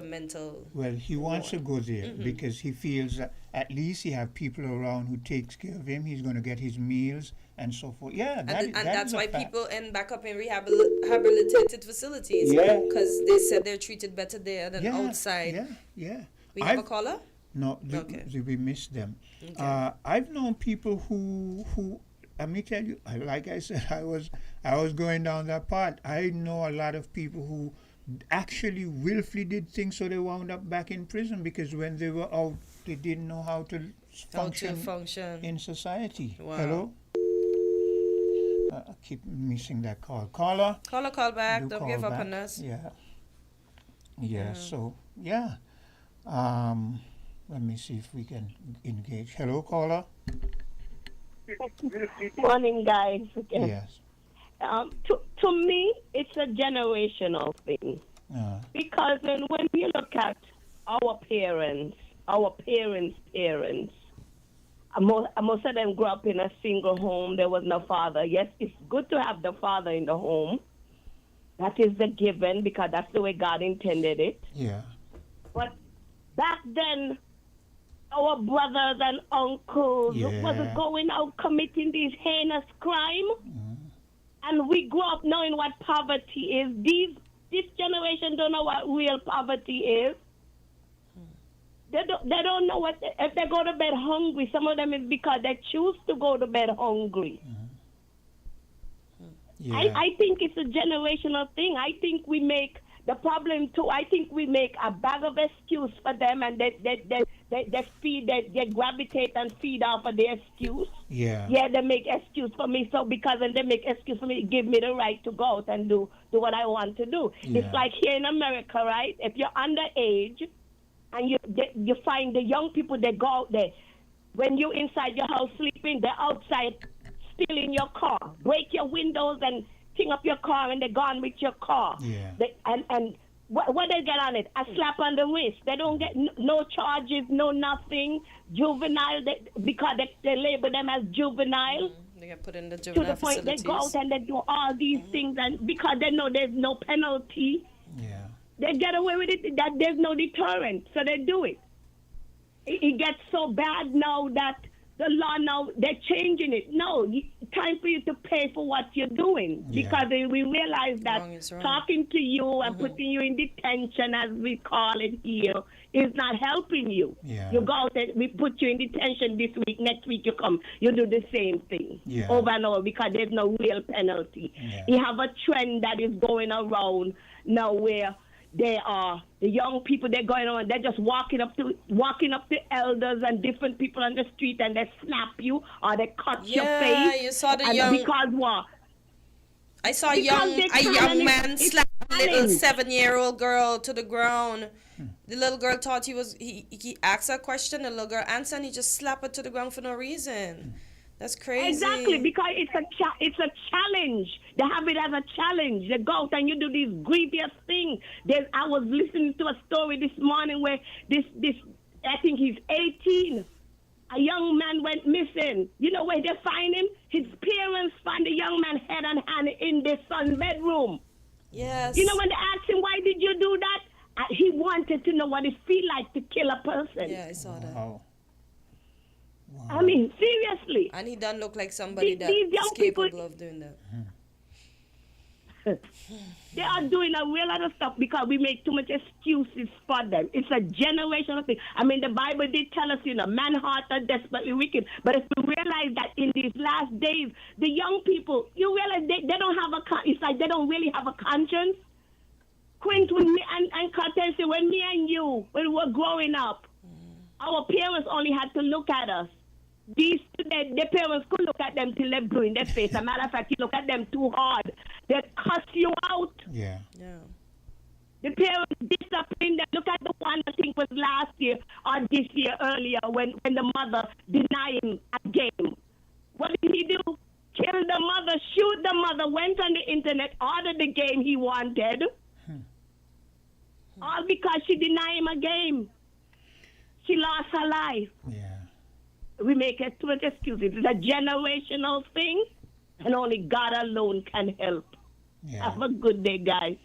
mental... Well, he wants to go there because he feels that at least he have people around who takes care of him. He's going to get his meals and so forth. Yeah, and that's why people end back up in rehabilitated facilities. Yeah. Because they said they're treated better there than outside. Yeah. We have a caller? No, we missed them. Okay. I've known people who let me tell you, like I said, I was going down that path. I know a lot of people who actually willfully did things so they wound up back in prison because when they were out, they didn't know how to function in society. Wow. Hello? I keep missing that call. Call back. Don't give up on us. Yeah. So, yeah. Let me see if we can engage. Hello, caller? Morning, guys. Yes. To me, it's a generational thing. Because when we look at our parents, parents. Most of them grew up in a single home. There was no father. Yes, it's good to have the father in the home. That is the given because that's the way God intended it. Yeah. But back then, our brothers and uncles was going out committing these heinous crime. And we grew up knowing what poverty is. This generation don't know what real poverty is. They don't know what, if they go to bed hungry, some of them is because they choose to go to bed hungry. Yeah. I think it's a generational thing. I think we make the problem too. I think we make a bag of excuse for them, and they gravitate and feed off of their excuse. Yeah. Yeah, they make excuse for me. So because when they make excuse for me, give me the right to go out and do what I want to do. Yeah. It's like here in America, right? If you're underage and you find the young people, they go out there. When you're inside your house sleeping, they're outside stealing your car, break your windows and ting up your car, and they're gone with your car. Yeah. And what they get on it? A slap on the wrist. They don't get no charges, no nothing. Juvenile, because they label them as juvenile. They get put in the juvenile to the point facilities. they go out and they do all these things, and because they know there's no penalty, they get away with it. That there's no deterrent, so they do it. It gets so bad now that the law now, they're changing it. No, time for you to pay for what you're doing. Because we realize that talking to you and putting you in detention, as we call it here, is not helping you. Yeah. You go out and we put you in detention this week, next week you come, you do the same thing over and over because there's no real penalty. You have a trend that is going around now where they are the young people. They're going on. They're just walking up to elders and different people on the street, and they slap you or they cut your face. Yeah, you saw the young. Because what? I saw a young man slap a little 7-year-old girl to the ground. The little girl thought he asked her a question. The little girl answered, and he just slapped her to the ground for no reason. That's crazy. Exactly, because it's a challenge. They have it as a challenge. They go out and you do these grievous things. I was listening to a story this morning where this I think he's 18. A young man went missing. You know where they find him? His parents find the young man head and hand in their son's bedroom. Yes. You know when they asked him, why did you do that? He wanted to know what it feel like to kill a person. Yeah, I saw that. Wow. I mean, seriously. And he doesn't look like somebody that these is young capable people, of doing that. They are doing a real lot of stuff because we make too much excuses for them. It's a generational thing. I mean, the Bible did tell us, man heart are desperately wicked. But if we realize that in these last days, the young people, you realize they don't have it's like they don't really have a conscience. Quint, when me and Cortez, when me and you, when we were growing up, our parents only had to look at us. Their parents could look at them till they're blue in their face. As a matter of fact, you look at them too hard, they cuss you out. Yeah. The parents discipline them. Look at the one I think was last year or this year earlier when the mother denied him a game. What did he do? Kill the mother, shoot the mother, went on the internet, ordered the game he wanted. All because she denied him a game. She lost her life. Yeah. We make it too much excuses. It's a generational thing, and only God alone can help. Yeah. Have a good day, guys.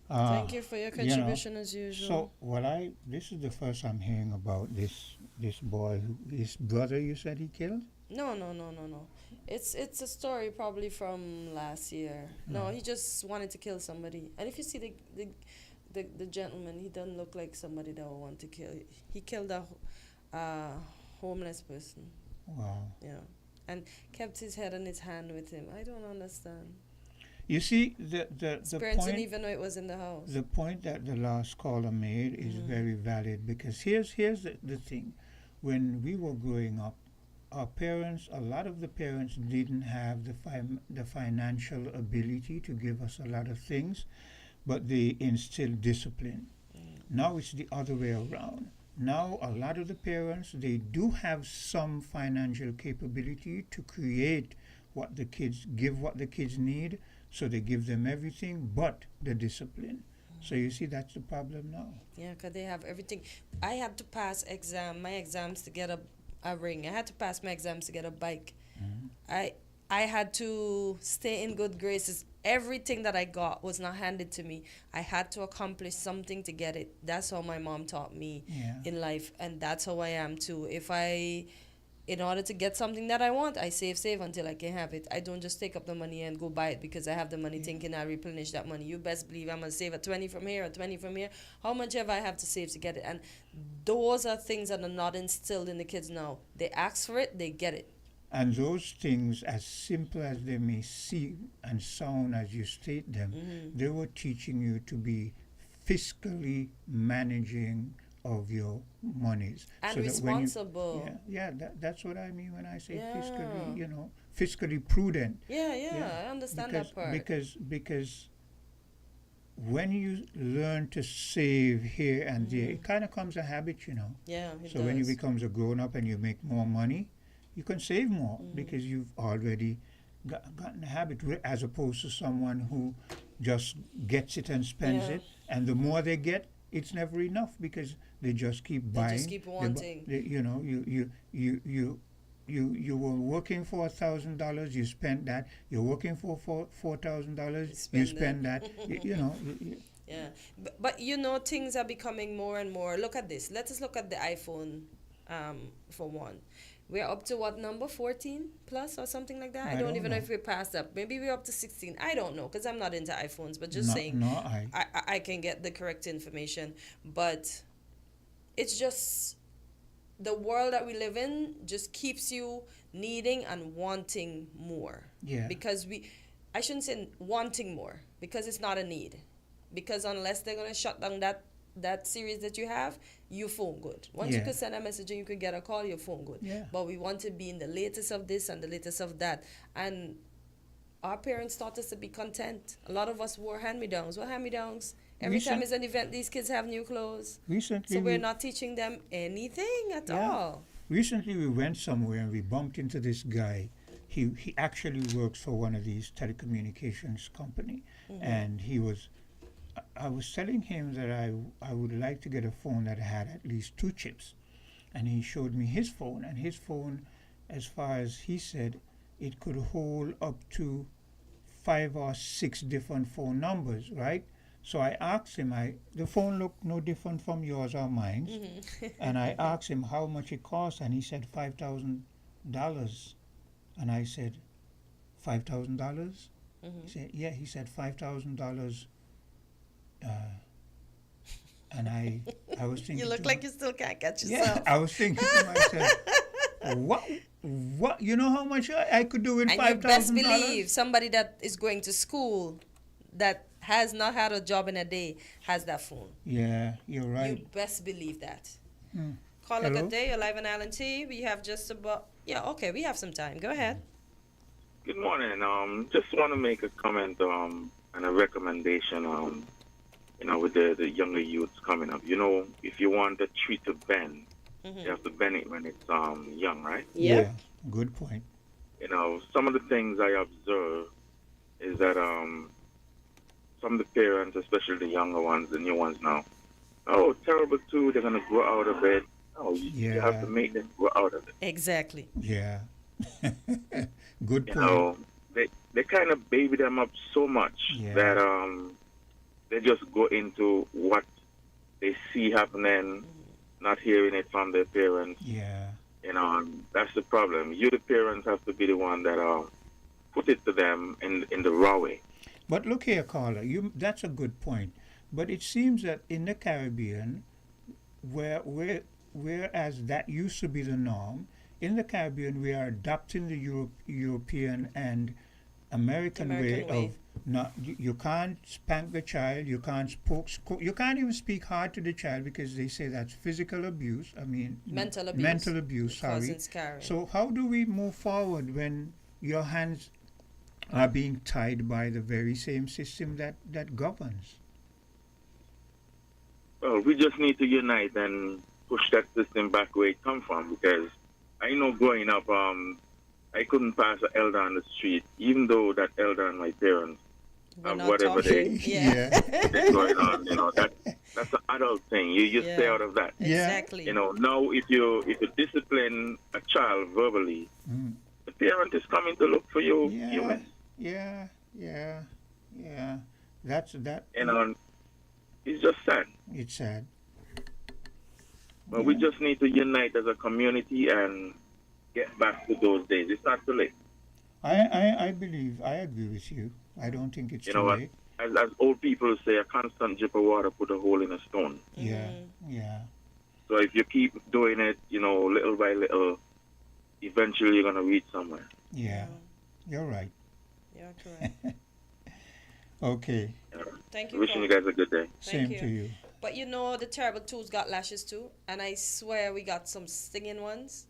Thank you for your contribution as usual. So this is the first I'm hearing about this boy, his brother. You said he killed? No. It's a story probably from last year. No, he just wanted to kill somebody. And if you see the gentleman, he doesn't look like somebody that would want to kill. He killed a homeless person. Wow. Yeah. And kept his head on his hand with him. I don't understand. You see, the parents point, didn't even know it was in the house. The point that the last caller made is very valid, because here's the thing. When we were growing up, our parents, a lot of the parents didn't have the financial ability to give us a lot of things, but they instilled discipline. Now it's the other way around. Now a lot of the parents, they do have some financial capability to create what the kids need, so they give them everything but the discipline. So you see, that's the problem now. Yeah, because they have everything. I had to pass my exams to get a ring. I had to pass my exams to get a bike. I had to stay in good graces. Everything that I got was not handed to me. I had to accomplish something to get it. That's how my mom taught me in life, and that's how I am too. In order to get something that I want, I save until I can have it. I don't just take up the money and go buy it because I have the money thinking I replenish that money. You best believe I'm going to save a 20 from here, a 20 from here. How much ever I have to save to get it? And those are things that are not instilled in the kids now. They ask for it, they get it. And those things, as simple as they may seem and sound as you state them, they were teaching you to be fiscally managing of your monies. And so responsible. That when that's what I mean when I say fiscally, fiscally prudent. I understand that part. Because when you learn to save here and there, it kind of comes a habit, Yeah, so when you becomes a grown-up and you make more money, you can save more because you've already gotten a habit, as opposed to someone who just gets it and spends it, and the more they get, it's never enough because they just keep buying. They just keep wanting. You were working for $1,000, you spent that. You're working for $4,000, you spend that. Yeah, but things are becoming more and more. Look at this. Let us look at the iPhone, for one. We're up to what number? 14 plus or something like that? I don't even know if we're past that. Maybe we're up to 16. I don't know because I'm not into iPhones, but just saying. No, I can get the correct information. But it's just the world that we live in just keeps you needing and wanting more. Yeah. Because I shouldn't say wanting more because it's not a need. Because unless they're going to shut down that series that you have, you phone good. Once you could send a message and you could get a call, your phone good. Yeah. But we want to be in the latest of this and the latest of that. And our parents taught us to be content. A lot of us wore hand-me-downs. What hand-me-downs? Every time it's an event, these kids have new clothes. Recently, so we're not teaching them anything at all. Recently, we went somewhere and we bumped into this guy. He actually works for one of these telecommunications company, and I was telling him that I would like to get a phone that had at least 2 chips. And he showed me his phone. And his phone, as far as he said, it could hold up to 5 or 6 different phone numbers, right? So I asked him, the phone looked no different from yours or mine. And I asked him how much it cost, and he said $5,000. And I said, $5,000? He said, yeah, he said $5,000. And I was thinking. You look like you still can't catch yourself. Yeah, I was thinking to myself, what? You know how much I could do with $5,000? And you best believe somebody that is going to school that has not had a job in a day has that phone. Yeah, you're right. You best believe that. Call it a day. You're live on Island T. We have just about we have some time. Go ahead. Good morning. Just want to make a comment and a recommendation. With the younger youths coming up. If you want the tree to bend, you have to bend it when it's young, right? Yeah. Good point. Some of the things I observe is that some of the parents, especially the younger ones, the new ones now, terrible too, they're going to grow out of it. You have to make them grow out of it. Exactly. Yeah. Good point. They kind of baby them up so much that they just go into what they see happening, not hearing it from their parents. Yeah. That's the problem. You, the parents, have to be the one that put it to them in the raw way. But look here, Carla, that's a good point. But it seems that in the Caribbean, whereas that used to be the norm, in the Caribbean we are adopting the European and American way of not. You can't spank the child. You can't you can't even speak hard to the child because they say that's physical abuse. I mean, mental abuse. Mental abuse. Sorry. So how do we move forward when your hands are being tied by the very same system that governs? Well, we just need to unite and push that system back where it come from, because I know growing up, I couldn't pass an elder on the street, even though that elder and my parents We're not whatever talking. is going on. That's an adult thing. You stay out of that. Exactly. Now if you discipline a child verbally, the parent is coming to look for you. Yeah. That's that. It's just sad. It's sad. But we just need to unite as a community and get back to those days. It's not too late. I agree with you. I don't think it's too late. As old people say, a constant drip of water put a hole in a stone. Yeah. So if you keep doing it, little by little, eventually you're going to reach somewhere. Yeah. You're right. You're correct. Okay. Thank you. Wishing you guys a good day. Same to you. But the terrible twos got lashes too, and I swear we got some stinging ones,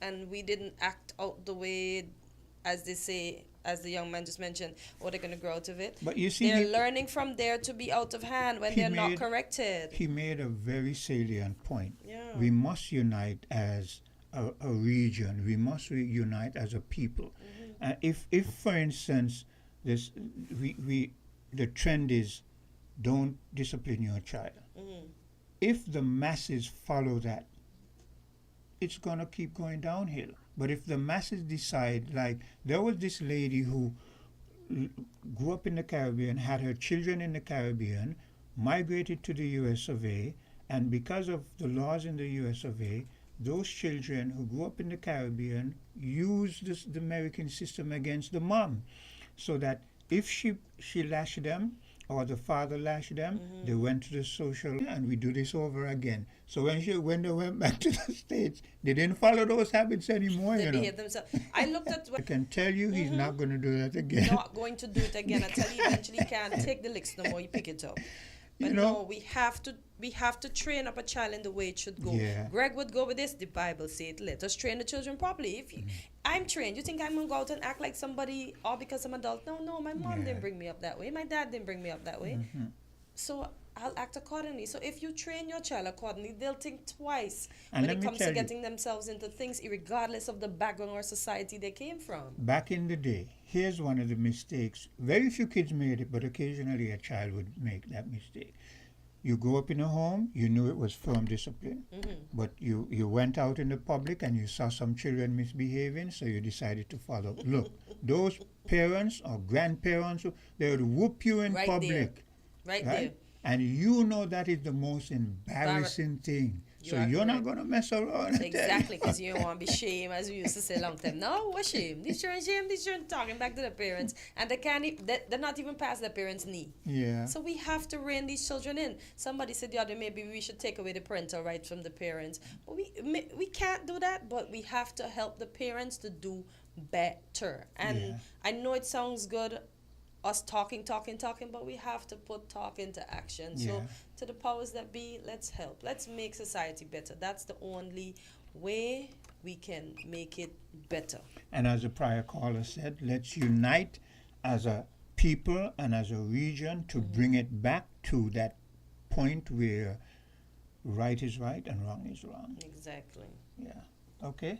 and we didn't act out the way, as they say, as the young man just mentioned, or they're going to grow out of it. But you see, they're learning from there to be out of hand when they're not corrected. He made a very salient point. Yeah. We must unite as a region. We must unite as a people. If for instance, the trend is don't discipline your child. If the masses follow that, it's going to keep going downhill. But if the masses decide, like there was this lady who grew up in the Caribbean, had her children in the Caribbean, migrated to the US of A, and because of the laws in the US of A, those children who grew up in the Caribbean used the American system against the mom, so that if she lashed them or the father lashed them, they went to the social, and we do this over again. So when they went back to the States, they didn't follow those habits anymore. They behaved themselves. I looked at. I can tell you, he's not going to do that again. Not going to do it again. I tell you, eventually you can't take the licks no more. You pick it up. But we have to train up a child in the way it should go. Yeah. Greg would go with this. The Bible said, let us train the children properly. If I'm trained, you think I'm gonna go out and act like somebody all because I'm adult? No, my mom didn't bring me up that way. My dad didn't bring me up that way. So I'll act accordingly. So if you train your child accordingly, they'll think twice when it comes to getting themselves into things, regardless of the background or society they came from. Back in the day, here's one of the mistakes. Very few kids made it, but occasionally a child would make that mistake. You grew up in a home, you knew it was firm discipline, but you went out in the public and you saw some children misbehaving, so you decided to follow. Look, those parents or grandparents, they would whoop you in public. Right there. And you know that is the most embarrassing thing. So you're not going to mess around. Exactly, because you don't want to be shamed, as we used to say a long time. No, what shame? These children talking back to their parents, and they're not even past their parents' knee. Yeah. So we have to rein these children in. Somebody said the other day, maybe we should take away the parental rights from the parents. But we can't do that, but we have to help the parents to do better. And I know it sounds good, us talking, but we have to put talk into action. So to the powers that be, let's help. Let's make society better. That's the only way we can make it better. And as a prior caller said, let's unite as a people and as a region to bring it back to that point where right is right and wrong is wrong. Exactly. Yeah. Okay.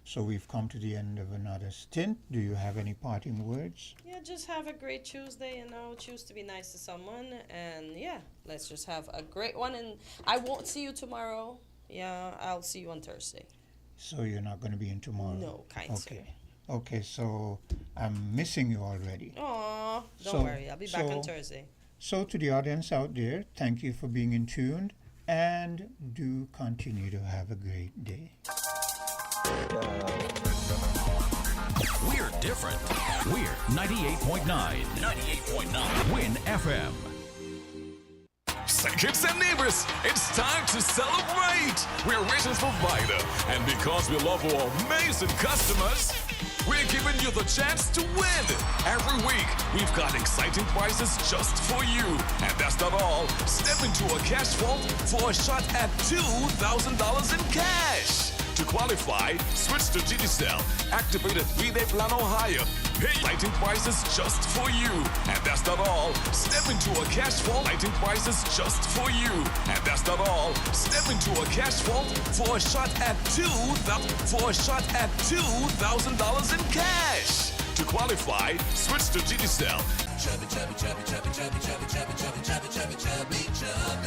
So we've come to the end of another stint. Do you have any parting words? Yeah, just have a great Tuesday, choose to be nice to someone, and let's just have a great one. And I won't see you tomorrow. Yeah, I'll see you on Thursday. So you're not going to be in tomorrow? No, kind sir. Okay, so I'm missing you already. Aw, don't worry, I'll be back on Thursday. So to the audience out there, thank you for being in tune, and do continue to have a great day. We're different. We're 98.9. 98.9. Win FM. St. Kitts and Nevis, it's time to celebrate. We're Rations Provider, and because we love our amazing customers, we're giving you the chance to win. Every week, we've got exciting prizes just for you. And that's not all. Step into a cash vault for a shot at $2,000 in cash. To qualify, switch to Digicel, activate a 3-day plan or higher. Pay lighting prices just for you. And that's not all. Step into a cash vault, lighting prices just for you. And that's not all. Step into a cash vault for a shot at $2,000 in cash. To qualify, switch to GDCell. Chubby, chubby, chubby, chubby, chubby, chubby, chubby, chubby, chubby, chubby, chubby, chubby.